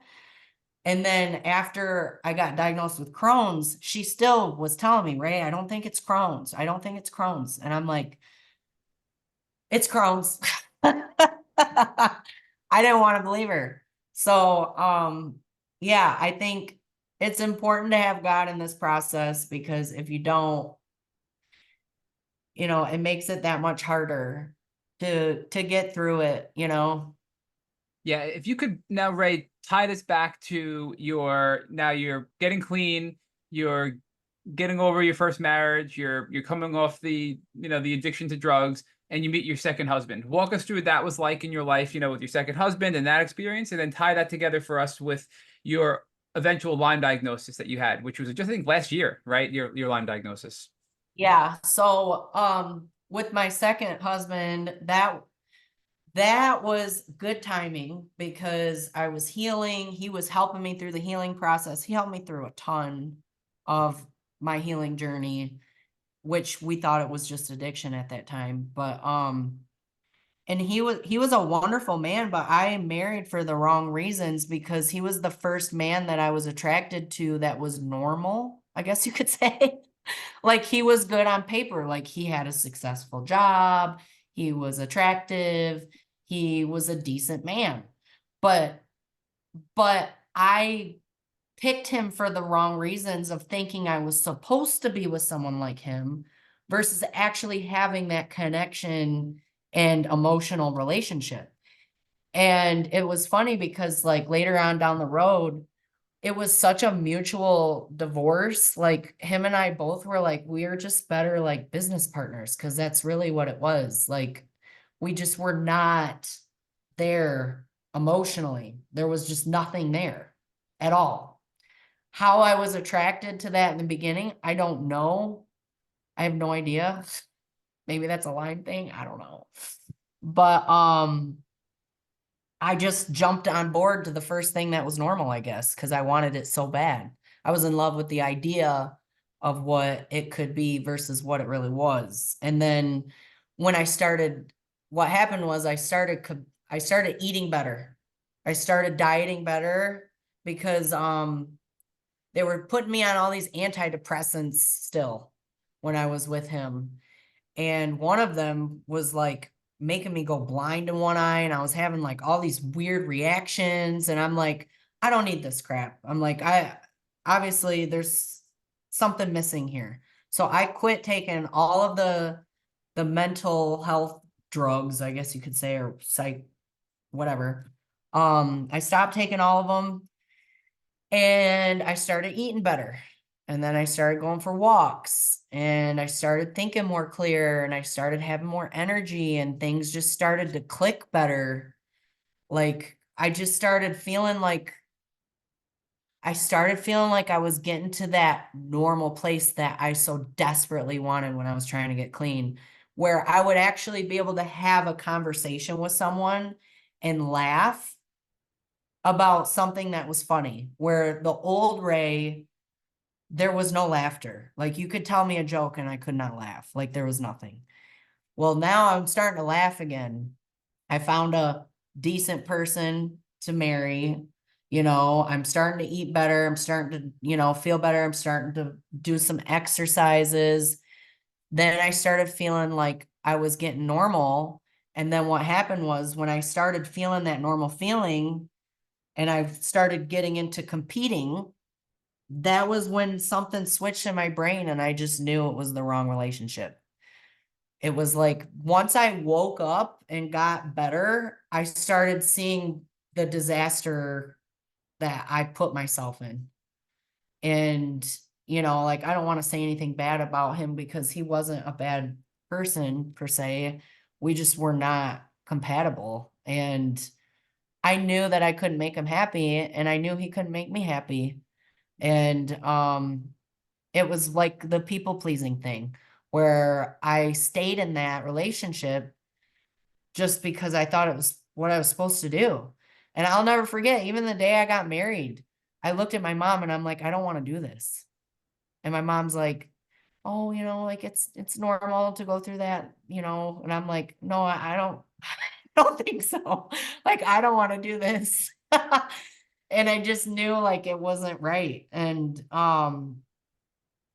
And then after I got diagnosed with Crohn's, she still was telling me, Ray, I don't think it's Crohn's. I don't think it's Crohn's. And I'm like, it's Crohn's. I didn't want to believe her. So, yeah, I think it's important to have God in this process because if you don't, you know, it makes it that much harder to get through it, you know. Yeah, if you could now, Ray, tie this back to now you're getting clean, you're getting over your first marriage, you're coming off the the addiction to drugs, and you meet your second husband. Walk us through what that was like in your life, with your second husband and that experience, and then tie that together for us with your eventual Lyme diagnosis that you had, which was just I think last year, right? Your Lyme diagnosis. Yeah. So, with my second husband, that was good timing because I was healing. He was helping me through the healing process. He helped me through a ton of my healing journey, which we thought it was just addiction at that time. But and he was a wonderful man, but I married for the wrong reasons because he was the first man that I was attracted to that was normal, I guess you could say. Like he was good on paper, like he had a successful job, he was attractive, he was a decent man. But I picked him for the wrong reasons of thinking I was supposed to be with someone like him versus actually having that connection and emotional relationship. And it was funny because like later on down the road, it was such a mutual divorce. Like him and I both were like, we're just better like business partners because that's really what it was. Like we just were not there emotionally. There was just nothing there at all. How I was attracted to that in the beginning, I don't know. I have no idea. Maybe that's a Lyme thing. I don't know. But I just jumped on board to the first thing that was normal, I guess, because I wanted it so bad. I was in love with the idea of what it could be versus what it really was. And then when what happened was I started eating better. I started dieting better because they were putting me on all these antidepressants still when I was with him. And one of them was like making me go blind in one eye. And I was having like all these weird reactions. And I'm like, I don't need this crap. I'm like, obviously there's something missing here. So I quit taking all of the mental health drugs, I guess you could say, or psych, whatever. I stopped taking all of them and I started eating better. And then I started going for walks and I started thinking more clear and I started having more energy and things just started to click better. Like I started feeling like I was getting to that normal place that I so desperately wanted when I was trying to get clean, where I would actually be able to have a conversation with someone and laugh about something that was funny, where the old Ray there was no laughter. Like you could tell me a joke and I could not laugh. Like there was nothing. Well, now I'm starting to laugh again. I found a decent person to marry. I'm starting to eat better. I'm starting to, feel better. I'm starting to do some exercises. Then I started feeling like I was getting normal. And then what happened was when I started feeling that normal feeling and I started getting into competing, that was when something switched in my brain and I just knew it was the wrong relationship. It was like once I woke up and got better, I started seeing the disaster that I put myself in. And, like I don't want to say anything bad about him because he wasn't a bad person per se. We just were not compatible. And I knew that I couldn't make him happy and I knew he couldn't make me happy. And it was like the people pleasing thing where I stayed in that relationship just because I thought it was what I was supposed to do. And I'll never forget, even the day I got married, I looked at my mom and I'm like, I don't want to do this. And my mom's like, oh, like it's normal to go through that, and I'm like, no, I don't, I don't think so. Like, I don't want to do this. And I just knew like it wasn't right. And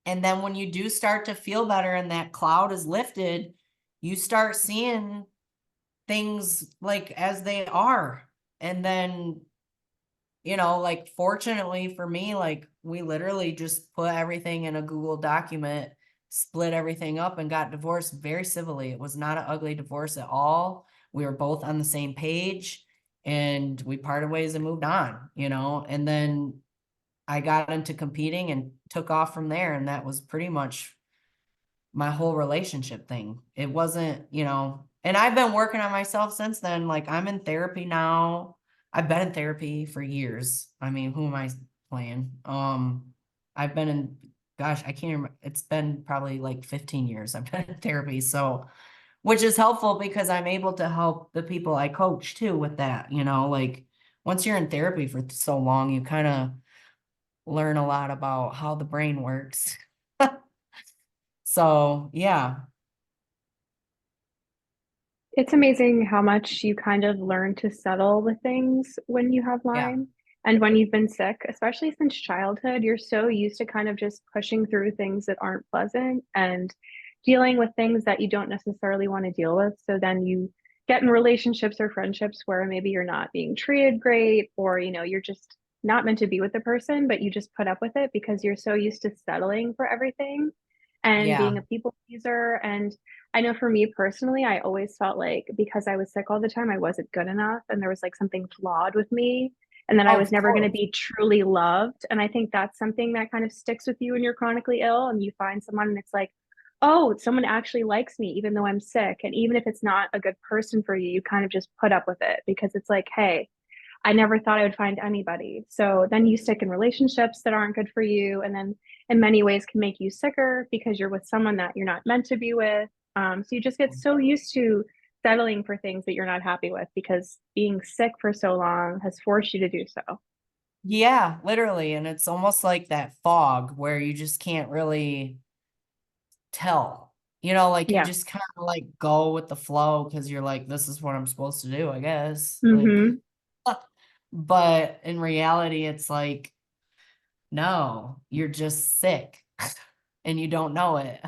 then when you do start to feel better and that cloud is lifted, you start seeing things like as they are. And then, like fortunately for me, like we literally just put everything in a Google document, split everything up and got divorced very civilly. It was not an ugly divorce at all. We were both on the same page and we parted ways and moved on, and then I got into competing and took off from there. And that was pretty much my whole relationship thing. It wasn't, and I've been working on myself since then. Like I'm in therapy now. I've been in therapy for years. I mean, who am I playing? I've been in, gosh, I can't remember. It's been probably like 15 years I've been in therapy. So, which is helpful because I'm able to help the people I coach too with that, like once you're in therapy for so long, you kind of learn a lot about how the brain works. So, yeah. It's amazing how much you kind of learn to settle with things when you have Yeah. Lyme and when you've been sick, especially since childhood. You're so used to kind of just pushing through things that aren't pleasant and dealing with things that you don't necessarily want to deal with. So then you get in relationships or friendships where maybe you're not being treated great, or you're just not meant to be with the person, but you just put up with it because you're so used to settling for everything and Yeah. being a people pleaser. And I know for me personally, I always felt like because I was sick all the time, I wasn't good enough and there was like something flawed with me. And then I was Of never going to course. be truly loved. And I think that's something that kind of sticks with you when you're chronically ill and you find someone and it's like, oh, someone actually likes me, even though I'm sick. And even if it's not a good person for you, you kind of just put up with it because it's like, hey, I never thought I would find anybody. So then you stick in relationships that aren't good for you. And then in many ways can make you sicker because you're with someone that you're not meant to be with. So you just get so used to settling for things that you're not happy with because being sick for so long has forced you to do so. Yeah, literally. And it's almost like that fog where you just can't really tell, like you Yeah. just kind of like go with the flow because you're like, this is what I'm supposed to do, I guess. Like, Mm-hmm. but in reality, it's like, no, you're just sick and you don't know it.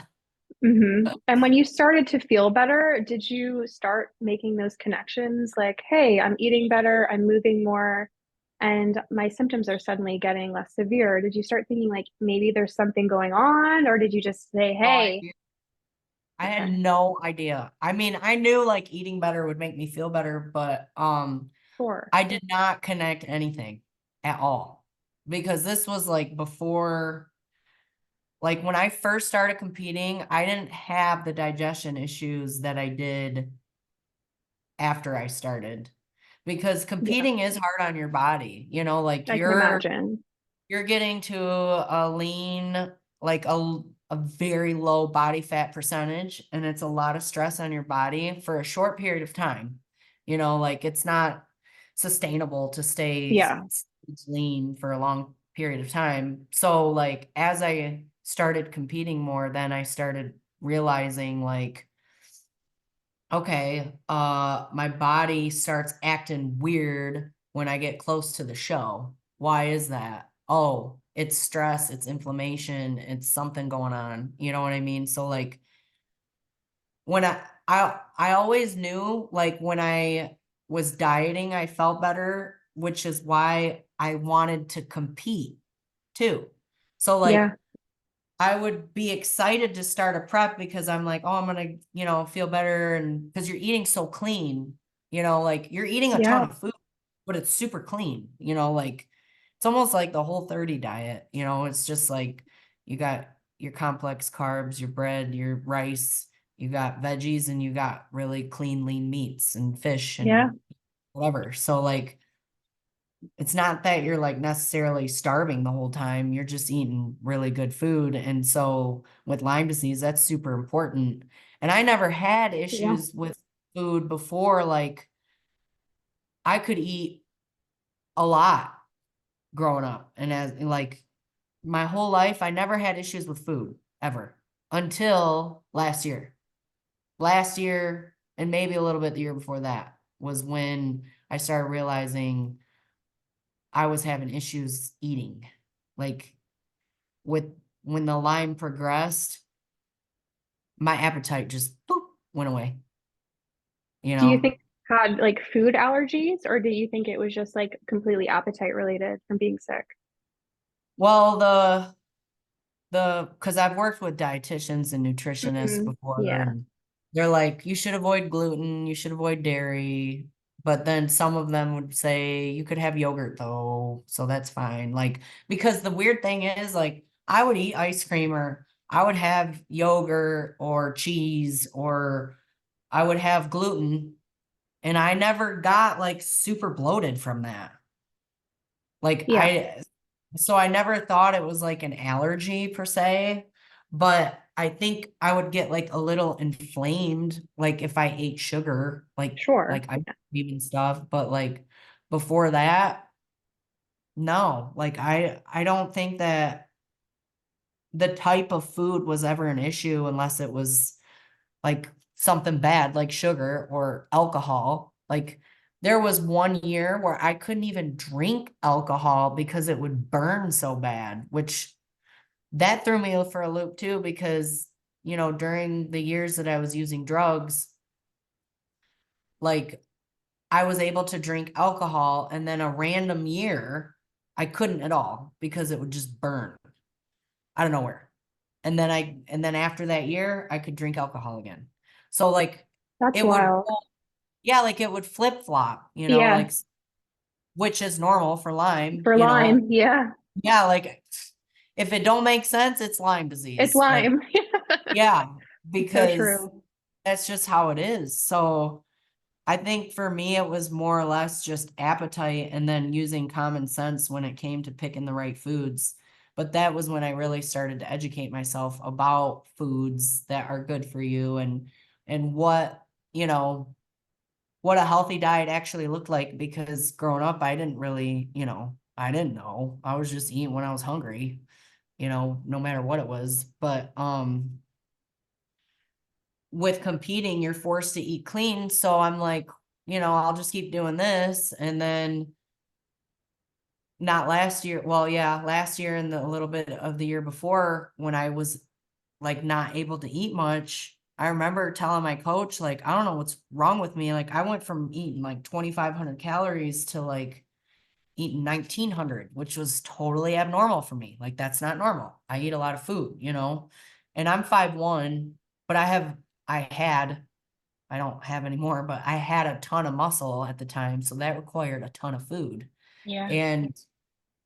Mm-hmm. And when you started to feel better, did you start making those connections like, hey, I'm eating better, I'm moving more, and my symptoms are suddenly getting less severe? Did you start thinking like maybe there's something going on, or did you just say, No hey, idea. I had okay, no idea. I mean, I knew like eating better would make me feel better, but sure. I did not connect anything at all because this was like before, like when I first started competing, I didn't have the digestion issues that I did after I started because Yeah, competing is hard on your body, like I can imagine. you're getting to a lean, like a very low body fat percentage, and it's a lot of stress on your body for a short period of time. Like it's not sustainable to stay Yeah. lean for a long period of time. So like as I started competing more, then I started realizing like, okay, my body starts acting weird when I get close to the show. Why is that? Oh, it's stress, it's inflammation, it's something going on. You know what I mean? So like when I always knew like when I was dieting, I felt better, which is why I wanted to compete too. So Yeah. like I would be excited to start a prep because I'm like, oh, I'm gonna, you know, feel better. And because you're eating so clean, you know, like you're eating a ton Yeah. of food, but it's super clean, you know, like it's almost like the Whole30 diet, you know, it's just like you got your complex carbs, your bread, your rice, you got veggies, and you got really clean, lean meats and fish Yeah. and whatever. So like it's not that you're like necessarily starving the whole time. You're just eating really good food. And so with Lyme disease, that's super important. And I never had Yeah. issues with food before. Like I could eat a lot growing up. And as like my whole life, I never had issues with food ever until last year. Last year, and maybe a little bit the year before that, was when I started realizing I was having issues eating. Like with when the Lyme progressed, my appetite just boop, went away, you Do you know? think you had like food allergies, or do you think it was just like completely appetite related from being sick? Well, because I've worked with dietitians and nutritionists before, Yeah. and they're like, you should avoid gluten, you should avoid dairy. But then some of them would say you could have yogurt though, so that's fine. Like, because the weird thing is, like, I would eat ice cream or I would have yogurt or cheese or I would have gluten, and I never got like super bloated from that. Like Yeah. so I never thought it was like an allergy per se, but I think I would get like a little inflamed, like if I ate sugar, Sure. like ice cream and stuff. But like before that, no, like I don't think that the type of food was ever an issue unless it was like something bad like sugar or alcohol. Like there was one year where I couldn't even drink alcohol because it would burn so bad, which that threw me for a loop too, because, you know, during the years that I was using drugs, like I was able to drink alcohol, and then a random year I couldn't at all because it would just burn out of nowhere. And then after that year, I could drink alcohol again. So like That's it would, wild. yeah, like it would flip flop, you know, Yeah. like which is normal for Lyme, For you know. Lyme. Yeah. Yeah, like if it don't make sense, it's Lyme It's disease. Like, Lyme. yeah, It's so because true. that's just how it is. So I think for me, it was more or less just appetite and then using common sense when it came to picking the right foods. But that was when I really started to educate myself about foods that are good for you and what, you know, what a healthy diet actually looked like, because growing up, I didn't really, you know, I didn't know. I was just eating when I was hungry, you know, no matter what it was. But with competing, you're forced to eat clean. So I'm like, you know, I'll just keep doing this. And then not last year, well, yeah, last year and the a little bit of the year before when I was like not able to eat much, I remember telling my coach, like, I don't know what's wrong with me. Like I went from eating like 2,500 calories to like eating 1,900, which was totally abnormal for me. Like that's not normal. I eat a lot of food, you know, and I'm 5'1", but I had, I don't have anymore, but I had a ton of muscle at the time. So that required a ton of food. Yeah. And,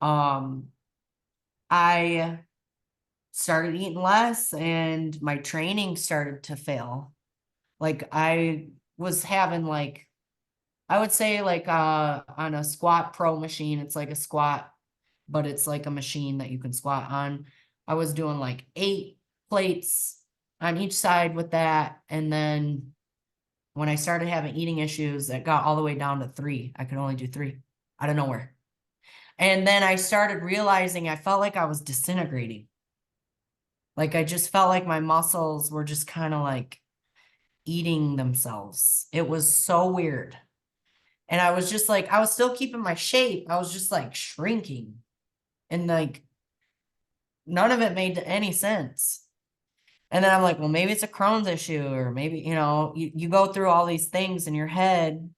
um, I started eating less and my training started to fail. Like I was having like, I would say like on a squat pro machine, it's like a squat, but it's like a machine that you can squat on. I was doing like 8 plates on each side with that. And then when I started having eating issues, it got all the way down to 3. I could only do 3 out of nowhere. And then I started realizing I felt like I was disintegrating. Like I just felt like my muscles were just kind of like eating themselves. It was so weird. And I was just like, I was still keeping my shape. I was just like shrinking. And like none of it made any sense. And then I'm like, well, maybe it's a Crohn's issue, or maybe, you go through all these things in your head.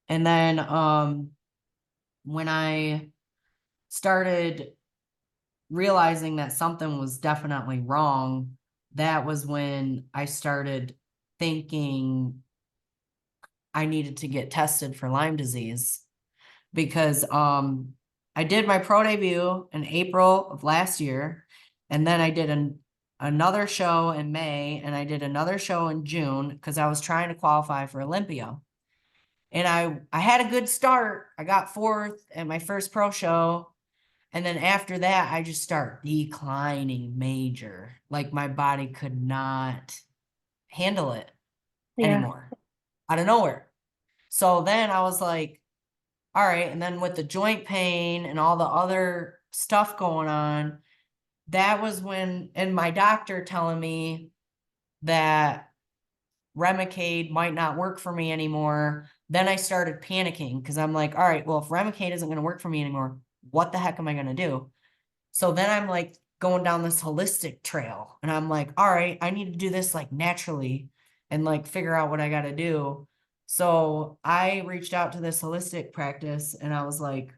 And then when I started realizing that something was definitely wrong, that was when I started thinking I needed to get tested for Lyme disease, because I did my pro debut in April of last year, and then I did another show in May, and I did another show in June because I was trying to qualify for Olympia. And I had a good start. I got fourth at my first pro show. And then after that, I just start declining major. Like my body could not handle it Yeah. anymore out of nowhere. So then I was like, all right. And then with the joint pain and all the other stuff going on, that was when, and my doctor telling me that Remicade might not work for me anymore. Then I started panicking because I'm like, all right, well, if Remicade isn't going to work for me anymore, what the heck am I going to do? So then I'm like going down this holistic trail, and I'm like, all right, I need to do this like naturally and like figure out what I got to do. So I reached out to this holistic practice, and I was like,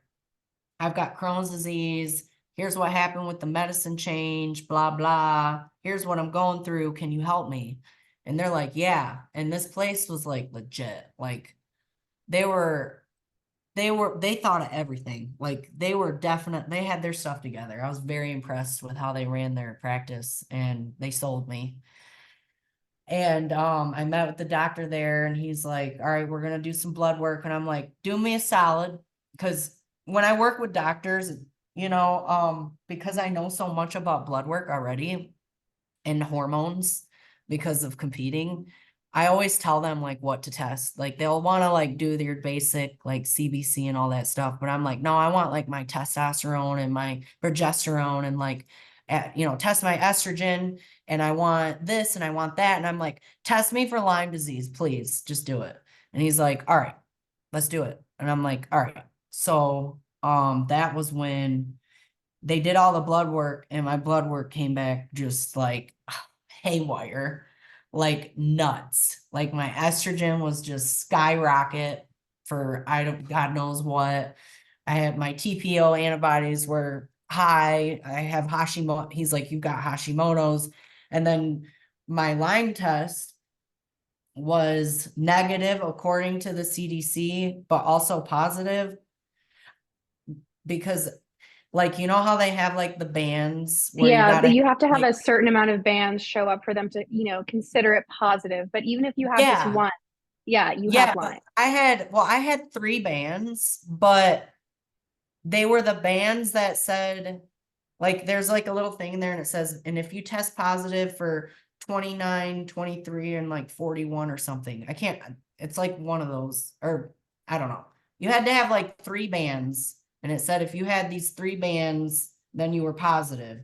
I've got Crohn's disease. Here's what happened with the medicine change, blah, blah. Here's what I'm going through. Can you help me? And they're like, yeah. And this place was like legit. Like they thought of everything. Like they had their stuff together. I was very impressed with how they ran their practice, and they sold me. And I met with the doctor there, and he's like, all right, we're going to do some blood work. And I'm like, do me a solid. Because when I work with doctors, because I know so much about blood work already and hormones because of competing, I always tell them like what to test. Like they'll want to like do their basic like CBC and all that stuff. But I'm like, no, I want like my testosterone and my progesterone, and like, test my estrogen, and I want this and I want that. And I'm like, test me for Lyme disease, please. Just do it. And he's like, all right, let's do it. And I'm like, all right. So that was when they did all the blood work, and my blood work came back just like haywire, like nuts. Like my estrogen was just skyrocket for God knows what. I had my TPO antibodies were high. I have Hashimoto. He's like, you've got Hashimoto's. And then my Lyme test was negative according to the CDC, but also positive because, like, you know how they have like the bands where you Yeah, but gotta you have to have like, a certain amount of bands show up for them to, consider it positive. But even if you have just yeah, one, yeah, you yeah. have Lyme. I had 3 bands, but they were the bands that said, like, there's like a little thing in there, and it says, and if you test positive for 29, 23, and like 41 or something, it's like one of those, or I don't know. You had to have like 3 bands, and it said if you had these 3 bands, then you were positive.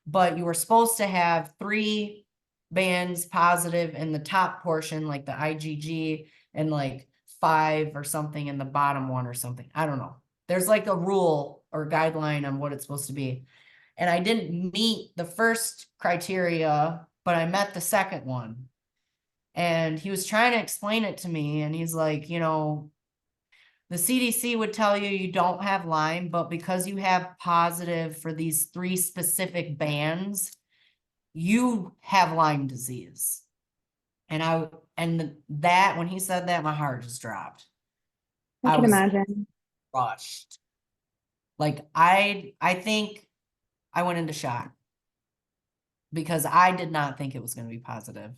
But you were supposed to have 3 bands positive in the top portion, like the IgG, and like 5 or something in the bottom one or something. I don't know. There's like a rule or guideline on what it's supposed to be. And I didn't meet the first criteria, but I met the second one. And he was trying to explain it to me. And he's like, the CDC would tell you you don't have Lyme, but because you have positive for these 3 specific bands, you have Lyme disease. And when he said that, my heart just dropped. I I can was imagine. crushed. Like I think I went into shock because I did not think it was going to be positive.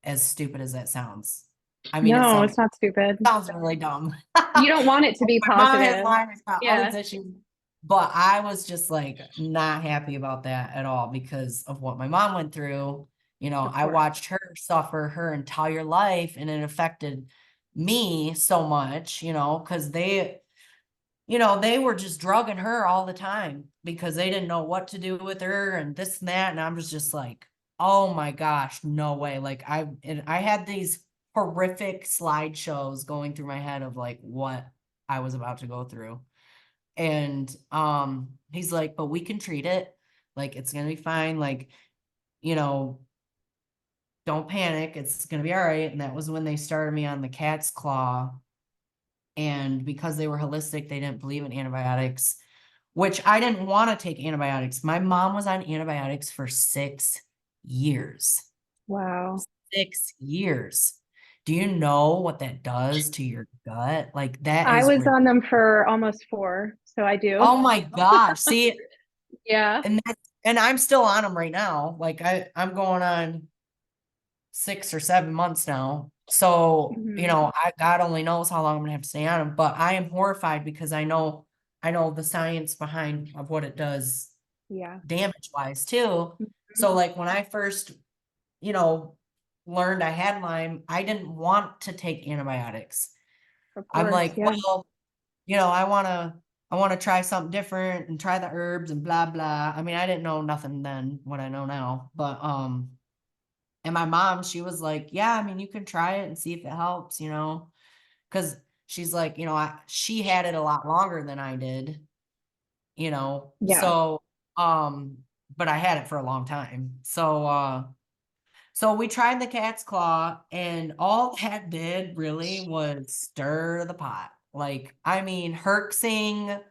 As stupid as that sounds. I mean, it No, sounds it's not stupid. really dumb. You don't want it to be My mom has positive. Lyme, it's got all Yeah, these issues. But I was just like not happy about that at all because of what my mom went through. of I course. watched her suffer her entire life, and it affected me so much, because you know, they were just drugging her all the time because they didn't know what to do with her and this and that. And I was just like, oh my gosh, no way. Like I had these horrific slideshows going through my head of like what I was about to go through. And he's like, but we can treat it. Like it's gonna be fine. Like, you know, don't panic. It's gonna be all right. And that was when they started me on the cat's claw. And because they were holistic, they didn't believe in antibiotics, which I didn't want to take antibiotics. My mom was on antibiotics for 6 years. Wow. 6 years. Do you know what that does to your gut? Like that I is, was on them for almost 4, so I do. oh my gosh. See, Yeah. and I'm still on them right now. Like I'm going on 6 or 7 months now. So, you Mhm. know, God only knows how long I'm gonna have to stay on them, but I am horrified because I know the science behind of what it does Yeah. damage wise too. Mhm. So like when I first, you know, learned I had Lyme, I didn't want to take antibiotics. Of I'm course. like, Yeah. well, you know, I want to try something different and try the herbs and blah blah. I mean, I didn't know nothing then what I know now, but and my mom, she was like, yeah, I mean, you can try it and see if it helps, you know, because she's like, you know, she had it a lot longer than I did, you know, Yeah. so, but I had it for a long time. So we tried the cat's claw and all that did really was stir the pot. Like, I mean, herxing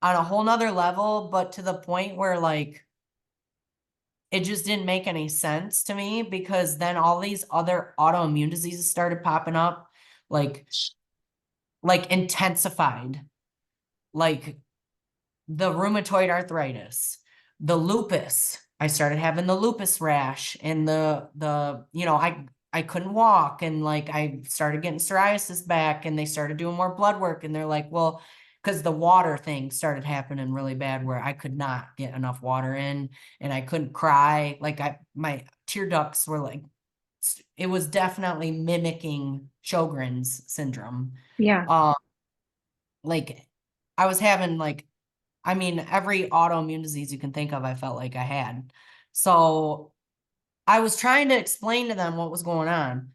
on a whole nother level, but to the point where like, it just didn't make any sense to me because then all these other autoimmune diseases started popping up, like intensified, like the rheumatoid arthritis, the lupus. I started having the lupus rash and you know, I couldn't walk and like I started getting psoriasis back and they started doing more blood work and they're like, well, because the water thing started happening really bad where I could not get enough water in and I couldn't cry. Like my tear ducts were like, it was definitely mimicking Sjogren's syndrome. Yeah. Um, like I was having like, I mean, every autoimmune disease you can think of, I felt like I had. So I was trying to explain to them what was going on.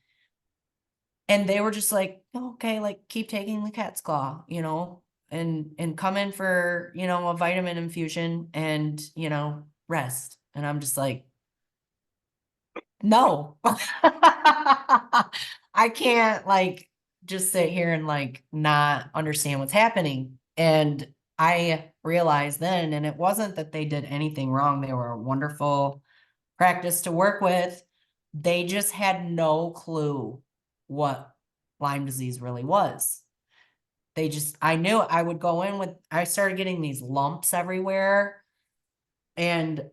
And they were just like, "Oh, okay, like keep taking the cat's claw, you know, and come in for, you know, a vitamin infusion and, you know, rest." And I'm just like, no. I can't like just sit here and like not understand what's happening. And I realized then, and it wasn't that they did anything wrong. They were a wonderful practice to work with. They just had no clue what Lyme disease really was. I knew I would go in with, I started getting these lumps everywhere and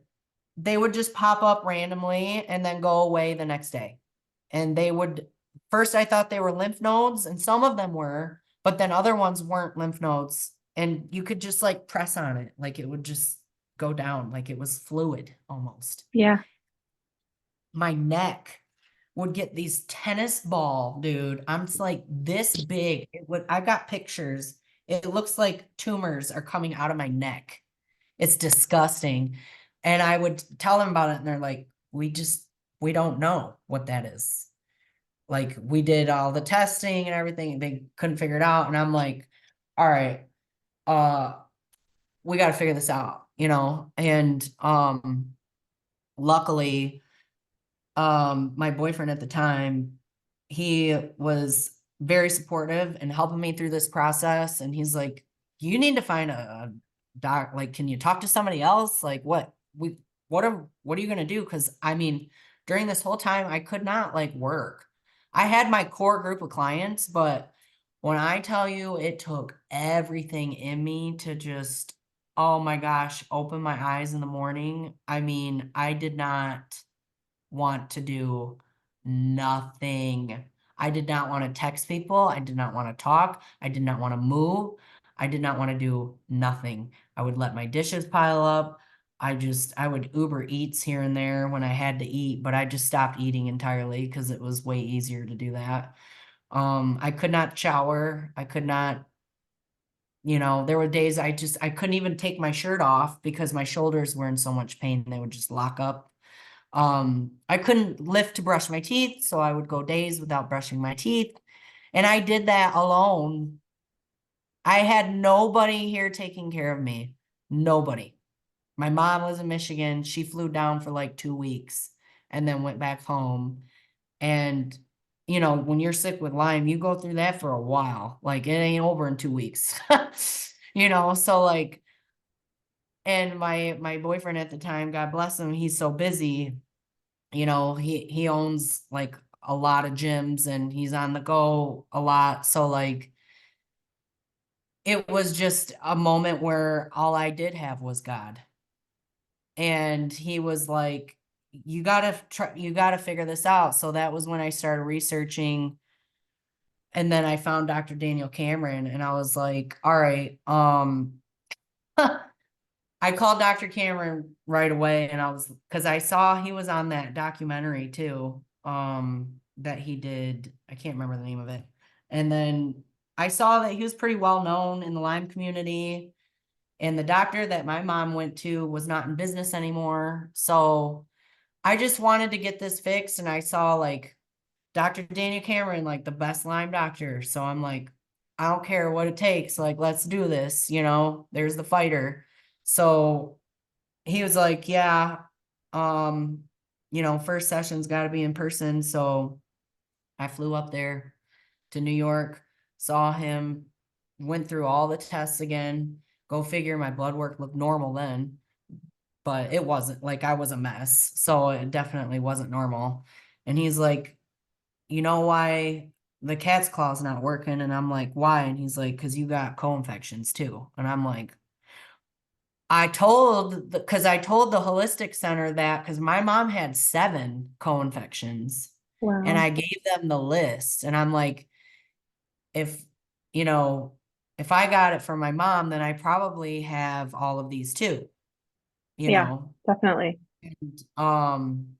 they would just pop up randomly and then go away the next day. And they would, first I thought they were lymph nodes and some of them were, but then other ones weren't lymph nodes. And you could just like press on it, like it would just go down, like it was fluid almost. Yeah. My neck would get these tennis ball, dude. I'm just like this big. I've got pictures. It looks like tumors are coming out of my neck. It's disgusting. And I would tell them about it and they're like, we don't know what that is. Like we did all the testing and everything, and they couldn't figure it out. And I'm like, all right, uh, we got to figure this out, you know? And luckily, my boyfriend at the time, he was very supportive and helping me through this process. And he's like, you need to find a doc, like, can you talk to somebody else? Like what are you going to do? Cause I mean, during this whole time, I could not like work. I had my core group of clients, but when I tell you it took everything in me to just, oh my gosh, open my eyes in the morning. I mean, I did not want to do nothing. I did not want to text people. I did not want to talk. I did not want to move. I did not want to do nothing. I would let my dishes pile up. I would Uber Eats here and there when I had to eat, but I just stopped eating entirely because it was way easier to do that. I could not shower. I could not You know, there were days I couldn't even take my shirt off because my shoulders were in so much pain. They would just lock up. I couldn't lift to brush my teeth, so I would go days without brushing my teeth. And I did that alone. I had nobody here taking care of me. Nobody. My mom was in Michigan. She flew down for like 2 weeks and then went back home. And, you know, when you're sick with Lyme, you go through that for a while. Like it ain't over in 2 weeks. You know, so like, and my boyfriend at the time, God bless him, he's so busy. You know, he owns like a lot of gyms and he's on the go a lot. So like it was just a moment where all I did have was God. And he was like, you gotta figure this out. So that was when I started researching. And then I found Dr. Daniel Cameron and I was like, all right, I called Dr. Cameron right away and because I saw he was on that documentary too, that he did. I can't remember the name of it. And then I saw that he was pretty well known in the Lyme community. And the doctor that my mom went to was not in business anymore. So I just wanted to get this fixed. And I saw like Dr. Daniel Cameron, like the best Lyme doctor. So I'm like, I don't care what it takes. Like, let's do this. You know, there's the fighter. So he was like, yeah, you know, first session's got to be in person. So I flew up there to New York, saw him, went through all the tests again. Go figure, my blood work looked normal then, but it wasn't. Like I was a mess. So it definitely wasn't normal. And he's like, you know why the cat's claw's not working? And I'm like, why? And he's like, because you got co-infections too. And I'm like, because I told the holistic center that because my mom had 7 co-infections and Wow. I gave them the list. And I'm like, if, you know, if I got it from my mom, then I probably have all of these too, you Yeah, know? definitely. And,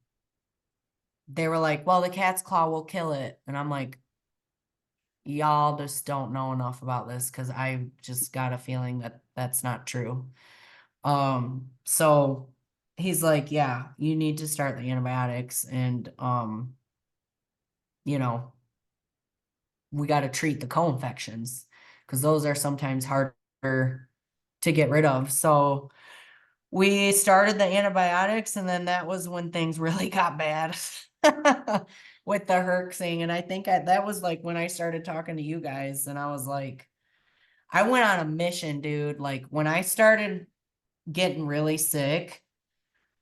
they were like, well, the cat's claw will kill it. And I'm like, y'all just don't know enough about this because I just got a feeling that that's not true. So he's like, yeah, you need to start the antibiotics and, you know, we got to treat the co-infections because those are sometimes harder to get rid of. So we started the antibiotics and then that was when things really got bad with the herxing. And I think that was like when I started talking to you guys and I was like, I went on a mission, dude. Like when I started getting really sick,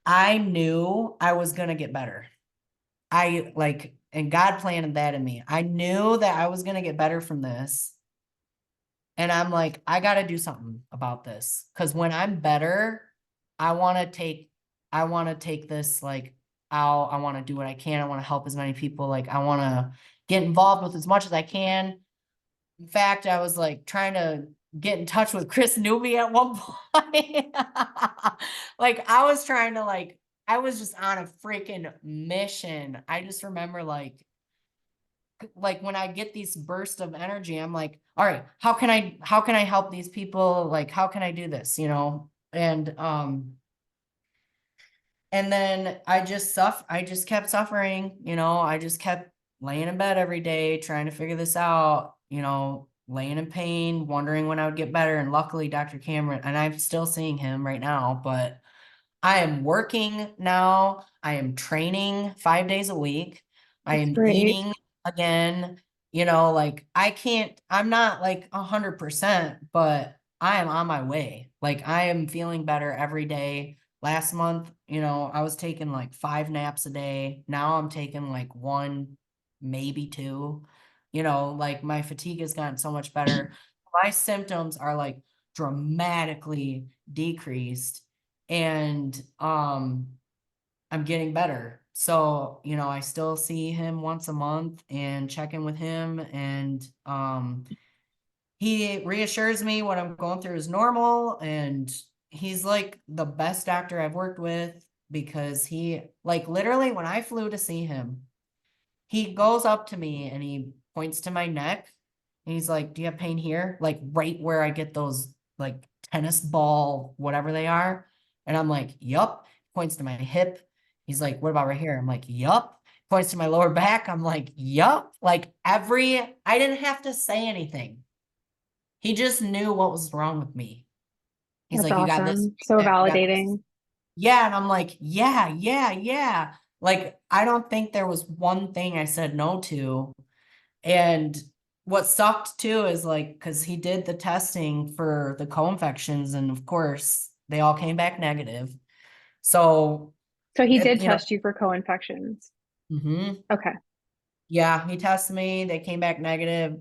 I knew I was going to get better. And God planted that in me. I knew that I was going to get better from this. And I'm like, I got to do something about this. Cause when I'm better, I want to take this like out. I want to do what I can. I want to help as many people. Like I want to get involved with as much as I can. In fact, I was like trying to get in touch with Chris Newby at one point. Like I was trying to I was just on a freaking mission. I just remember like when I get these bursts of energy, I'm like, all right, how can I help these people? Like, how can I do this? You know? And then I just kept suffering, you know, I just kept laying in bed every day, trying to figure this out, you know, laying in pain, wondering when I would get better. And luckily, Dr. Cameron, and I'm still seeing him right now, but I am working now. I am training 5 days a week. I That's am great. eating again. You know, like I'm not like 100%, but I am on my way. Like I am feeling better every day. Last month, you know, I was taking like 5 naps a day. Now I'm taking like 1, maybe 2. You know, like my fatigue has gotten so much better. My symptoms are like dramatically decreased and I'm getting better. So, you know, I still see him once a month and check in with him and he reassures me what I'm going through is normal and he's like the best doctor I've worked with because he like literally when I flew to see him, he goes up to me and he points to my neck. And he's like, do you have pain here? Like right where I get those like tennis ball, whatever they are. And I'm like, yup. Points to my hip. He's like, what about right here? I'm like, yup. Points to my lower back. I'm like, yup. Like I didn't have to say anything. He just knew what was wrong with me. He's That's like, you got this, awesome. So you got this. validating. Yeah. And I'm like, yeah, yeah, yeah. Like, I don't think there was one thing I said no to. And what sucked too is like, because he did the testing for the co-infections, and of course, they all came back negative. So, So he did you know, test you for co-infections. mhm. Okay. Yeah, he tested me, they came back negative.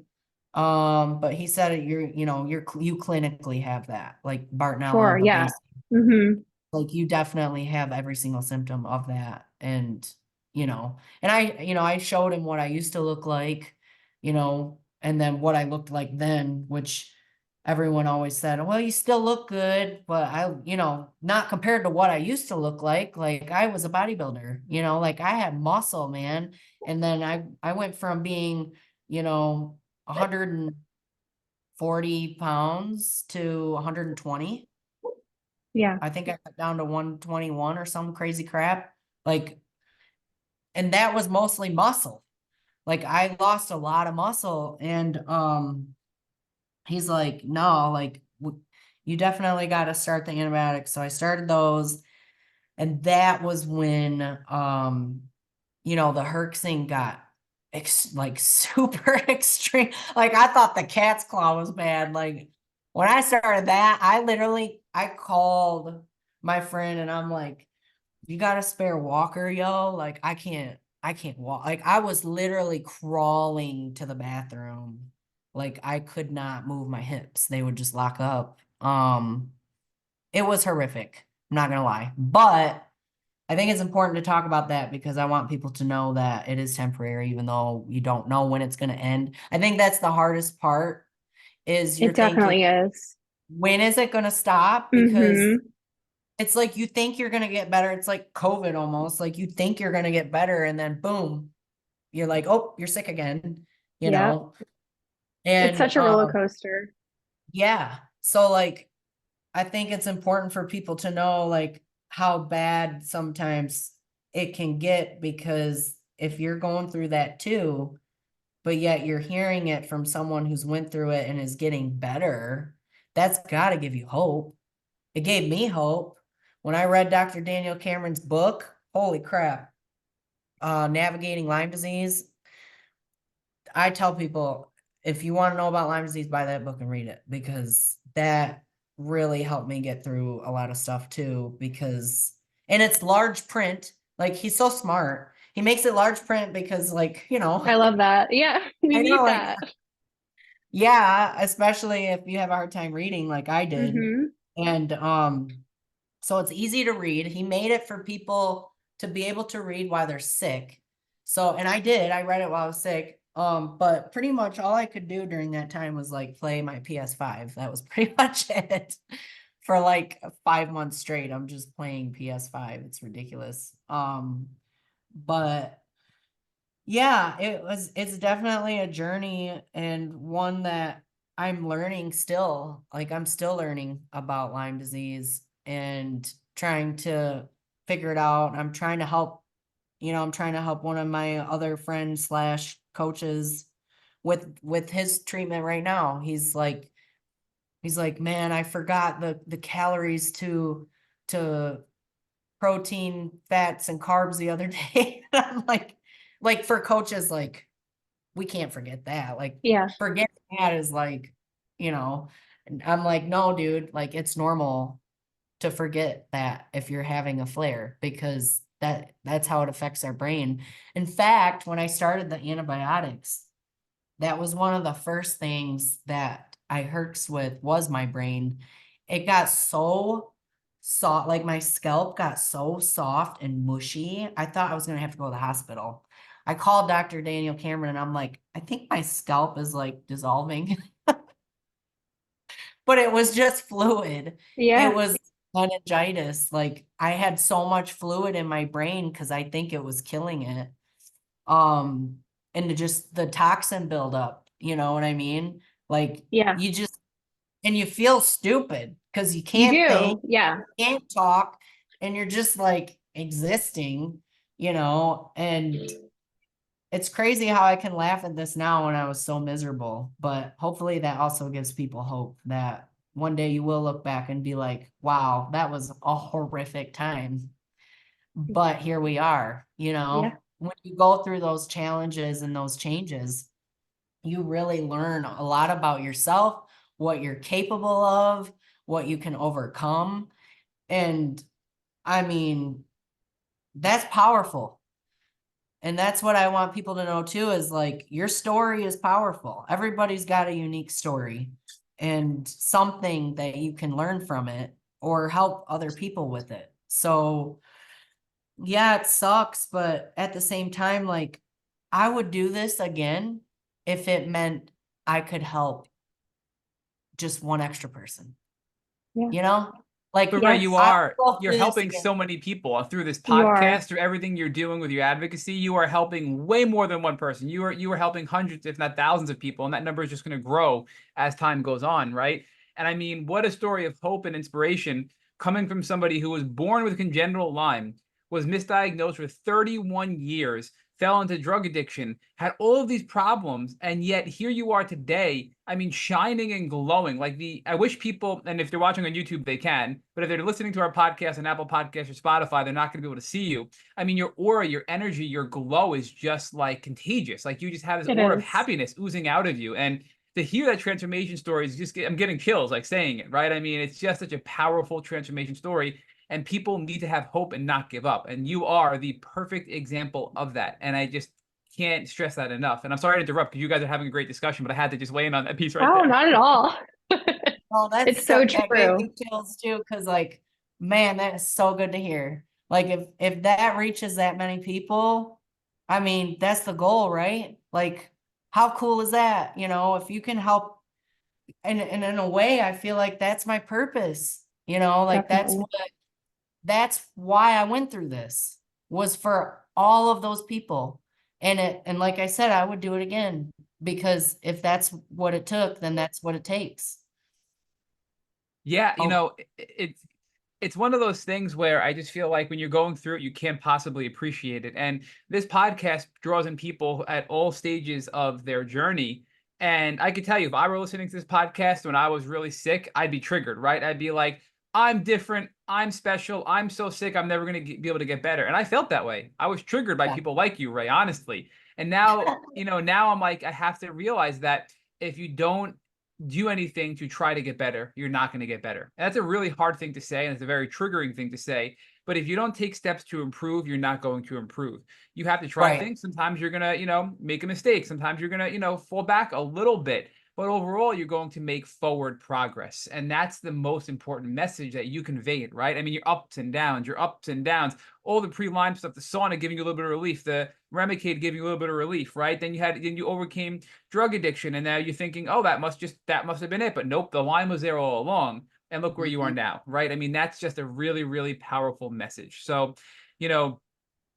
But he said you clinically have that, like Sure. Bartonella, Yeah. Babesia. Mm-hmm. Like you definitely have every single symptom of that. And, and I showed him what I used to look like, and then what I looked like then, which everyone always said, well, you still look good, but not compared to what I used to look like I was a bodybuilder, like I had muscle, man. And then I went from being, 140 pounds to 120. Yeah. I think I got down to 121 or some crazy crap. Like, and that was mostly muscle. Like I lost a lot of muscle, and he's like, no, like you definitely got to start the antibiotics. So I started those, and that was when the herxing got like super extreme. Like I thought the cat's claw was bad. Like when I started that, I called my friend and I'm like, you got a spare walker, yo? Like I can't walk. Like I was literally crawling to the bathroom. Like I could not move my hips. They would just lock up. It was horrific. I'm not gonna lie. But I think it's important to talk about that because I want people to know that it is temporary, even though you don't know when it's going to end. I think that's the hardest part is you're It thinking, definitely is. when is it going to stop? Because Mm-hmm. it's like you think you're going to get better. It's like COVID almost. Like you think you're going to get better, and then boom, you're like, oh, you're sick again, you Yeah. know? It's And such a roller coaster. yeah. So like I think it's important for people to know like how bad sometimes it can get, because if you're going through that too, but yet you're hearing it from someone who's went through it and is getting better, that's got to give you hope. It gave me hope. When I read Dr. Daniel Cameron's book, holy crap, Navigating Lyme Disease, I tell people, if you want to know about Lyme disease, buy that book and read it, because that really helped me get through a lot of stuff too, and it's large print. Like he's so smart. He makes it large print because like, I love that. Yeah. We I know need like, that. yeah, especially if you have a hard time reading like I did. Mm-hmm. And so it's easy to read. He made it for people to be able to read while they're sick. So, and I did, I read it while I was sick. But pretty much all I could do during that time was like play my PS5. That was pretty much it. For like 5 months straight, I'm just playing PS5. It's ridiculous. But yeah, it's definitely a journey, and one that I'm learning still. Like I'm still learning about Lyme disease and trying to figure it out. I'm trying to help one of my other friends slash coaches with his treatment right now. He's like, man, I forgot the calories to protein, fats, and carbs the other day. And I'm like for coaches, like we can't forget that. Like Yeah. forget that is like, and I'm like, no, dude, like it's normal to forget that if you're having a flare, because that's how it affects our brain. In fact, when I started the antibiotics, that was one of the first things that I herks with was my brain. It got so soft, like my scalp got so soft and mushy. I thought I was gonna have to go to the hospital. I called Dr. Daniel Cameron and I'm like, I think my scalp is like dissolving. But it was just fluid. It Yeah. was meningitis. Like I had so much fluid in my brain because I think it was killing it. And just the toxin buildup. You know what I mean? Like Yeah, you just, and you feel stupid because you you can't think, do. Yeah. can't talk, and you're just like existing, and it's crazy how I can laugh at this now when I was so miserable, but hopefully that also gives people hope that one day you will look back and be like, wow, that was a horrific time. But here we are, Yeah. when you go through those challenges and those changes, you really learn a lot about yourself, what you're capable of, what you can overcome. And I mean, that's powerful. And that's what I want people to know too, is like your story is powerful. Everybody's got a unique story and something that you can learn from it or help other people with it. So yeah, it sucks, but at the same time, like I would do this again if it meant I could help just one extra person, Yeah. you know? Like But Ray, Yes, you're do this helping again. so many people through this you are. podcast, through everything you're doing with your advocacy. You are helping way more than one person. You are helping hundreds, if not thousands of people, and that number is just going to grow as time goes on, right? And I mean, what a story of hope and inspiration coming from somebody who was born with congenital Lyme, was misdiagnosed for 31 years, fell into drug addiction, had all of these problems, and yet here you are today. I mean, shining and glowing. I wish people, and if they're watching on YouTube, they can, but if they're listening to our podcast on Apple Podcasts or Spotify, they're not going to be able to see you. I mean, your aura, your energy, your glow is just like contagious. Like you just have this It aura of is. happiness oozing out of you. And to hear that transformation story is I'm getting chills like saying it, right? I mean, it's just such a powerful transformation story, and people need to have hope and not give up. And you are the perfect example of that. And I just can't stress that enough. And I'm sorry to interrupt because you guys are having a great discussion, but I had to just weigh in on that piece right Oh, there. not at all. Oh, It's so that gave true. me chills too, because like, man, that is so good to hear. Like if that reaches that many people, I mean, that's the goal, right? Like, how cool is that? If you can help, and in a way, I feel like that's my purpose. Like Definitely. that's why I went through this, was for all of those people. And like I said, I would do it again, because if that's what it took, then that's what it takes. Yeah, Oh, it's one of those things where I just feel like when you're going through it, you can't possibly appreciate it. And this podcast draws in people at all stages of their journey. And I can tell you, if I were listening to this podcast when I was really sick, I'd be triggered, right? I'd be like, I'm different. I'm special. I'm so sick. I'm never going to be able to get better. And I felt that way. I was triggered by yeah. people like you, Ray, honestly. And now, now I'm like, I have to realize that if you don't do anything to try to get better, you're not going to get better. And that's a really hard thing to say, and it's a very triggering thing to say. But if you don't take steps to improve, you're not going to improve. You have to try Right. things. Sometimes you're going to, make a mistake. Sometimes you're going to, fall back a little bit. But overall, you're going to make forward progress. And that's the most important message that you convey it, right? I mean, your ups and downs, all the pre-Lyme stuff, the sauna giving you a little bit of relief, the Remicade giving you a little bit of relief, right? Then you overcame drug addiction, and now you're thinking, oh, that must have been it. But nope, the Lyme was there all along. And look where you are Mhm. now, right? I mean, that's just a really, really powerful message. So, you know,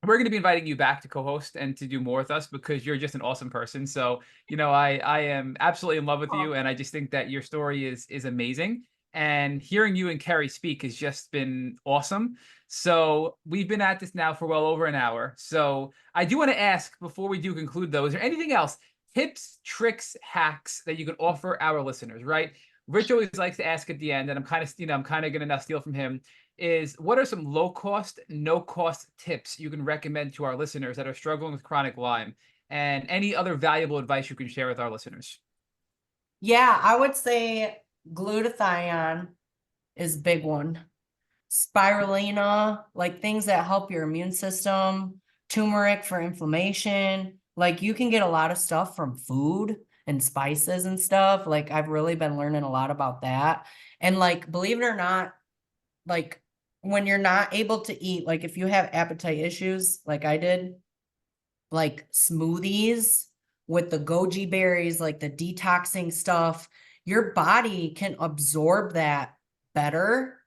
we're going to be inviting you back to co-host and to do more with us because you're just an awesome person. So, I am absolutely in love with Oh, you, and I just think that your story is amazing. And hearing you and Carrie speak has just been awesome. So we've been at this now for well over an hour. So I do want to ask before we do conclude, though, is there anything else, tips, tricks, hacks that you could offer our listeners? Right? Rich always likes to ask at the end, and I'm kind of going to now steal from him, is what are some low cost, no cost tips you can recommend to our listeners that are struggling with chronic Lyme, and any other valuable advice you can share with our listeners? yeah, I would say glutathione is a big one. Spirulina, like things that help your immune system, turmeric for inflammation. Like you can get a lot of stuff from food and spices and stuff. Like I've really been learning a lot about that. And like, believe it or not, like when you're not able to eat, like if you have appetite issues, like I did, like smoothies with the goji berries, like the detoxing stuff, your body can absorb that better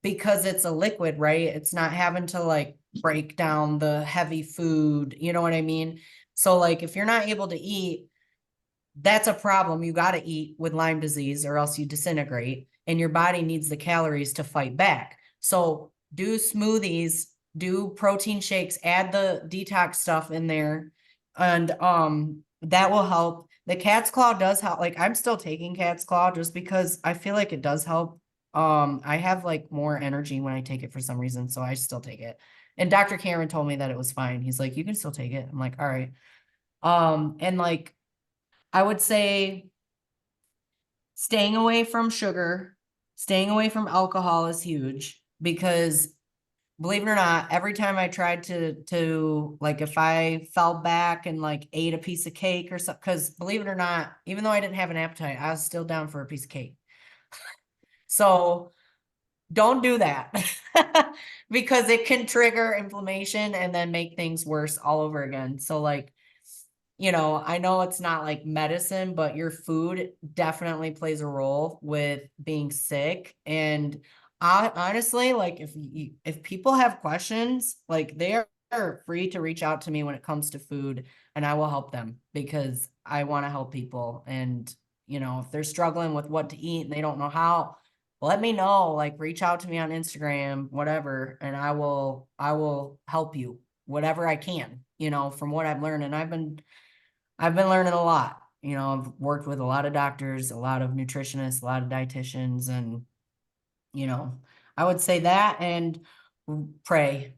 because it's a liquid, right? It's not having to like break down the heavy food, you know what I mean? So like if you're not able to eat, that's a problem. You got to eat with Lyme disease or else you disintegrate, and your body needs the calories to fight back. So do smoothies, do protein shakes, add the detox stuff in there, and that will help. The cat's claw does help. Like, I'm still taking cat's claw just because I feel like it does help. I have like more energy when I take it for some reason, so I still take it. And Dr. Cameron told me that it was fine. He's like, you can still take it. I'm like, all right. And like, I would say staying away from sugar, staying away from alcohol is huge, because believe it or not, every time I tried to like, if I fell back and like ate a piece of cake or something, because believe it or not, even though I didn't have an appetite, I was still down for a piece of cake. So don't do that because it can trigger inflammation and then make things worse all over again. So like, I know it's not like medicine, but your food definitely plays a role with being sick. And I honestly, like, if people have questions, like, they are free to reach out to me when it comes to food, and I will help them because I want to help people. And, if they're struggling with what to eat and they don't know how, let me know, like, reach out to me on Instagram, whatever, and I will help you whatever I can, from what I've learned. And I've been learning a lot. I've worked with a lot of doctors, a lot of nutritionists, a lot of dietitians, and, I would say that, and pray,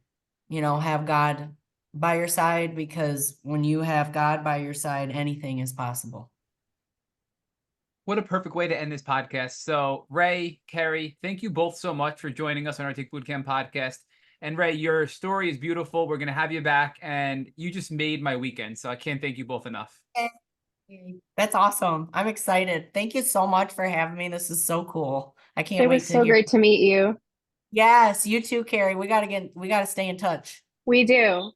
have God by your side, because when you have God by your side, anything is possible. What a perfect way to end this podcast. So, Ray, Carrie, thank you both so much for joining us on our Tick Bootcamp podcast. And Ray, your story is beautiful. We're going to have you back, and you just made my weekend. So I can't thank you both enough. That's awesome. I'm excited. Thank you so much for having me. This is so cool. I can't It wait was to so hear. great to meet you. Yes, you too, Carrie. We got to stay in touch. We do.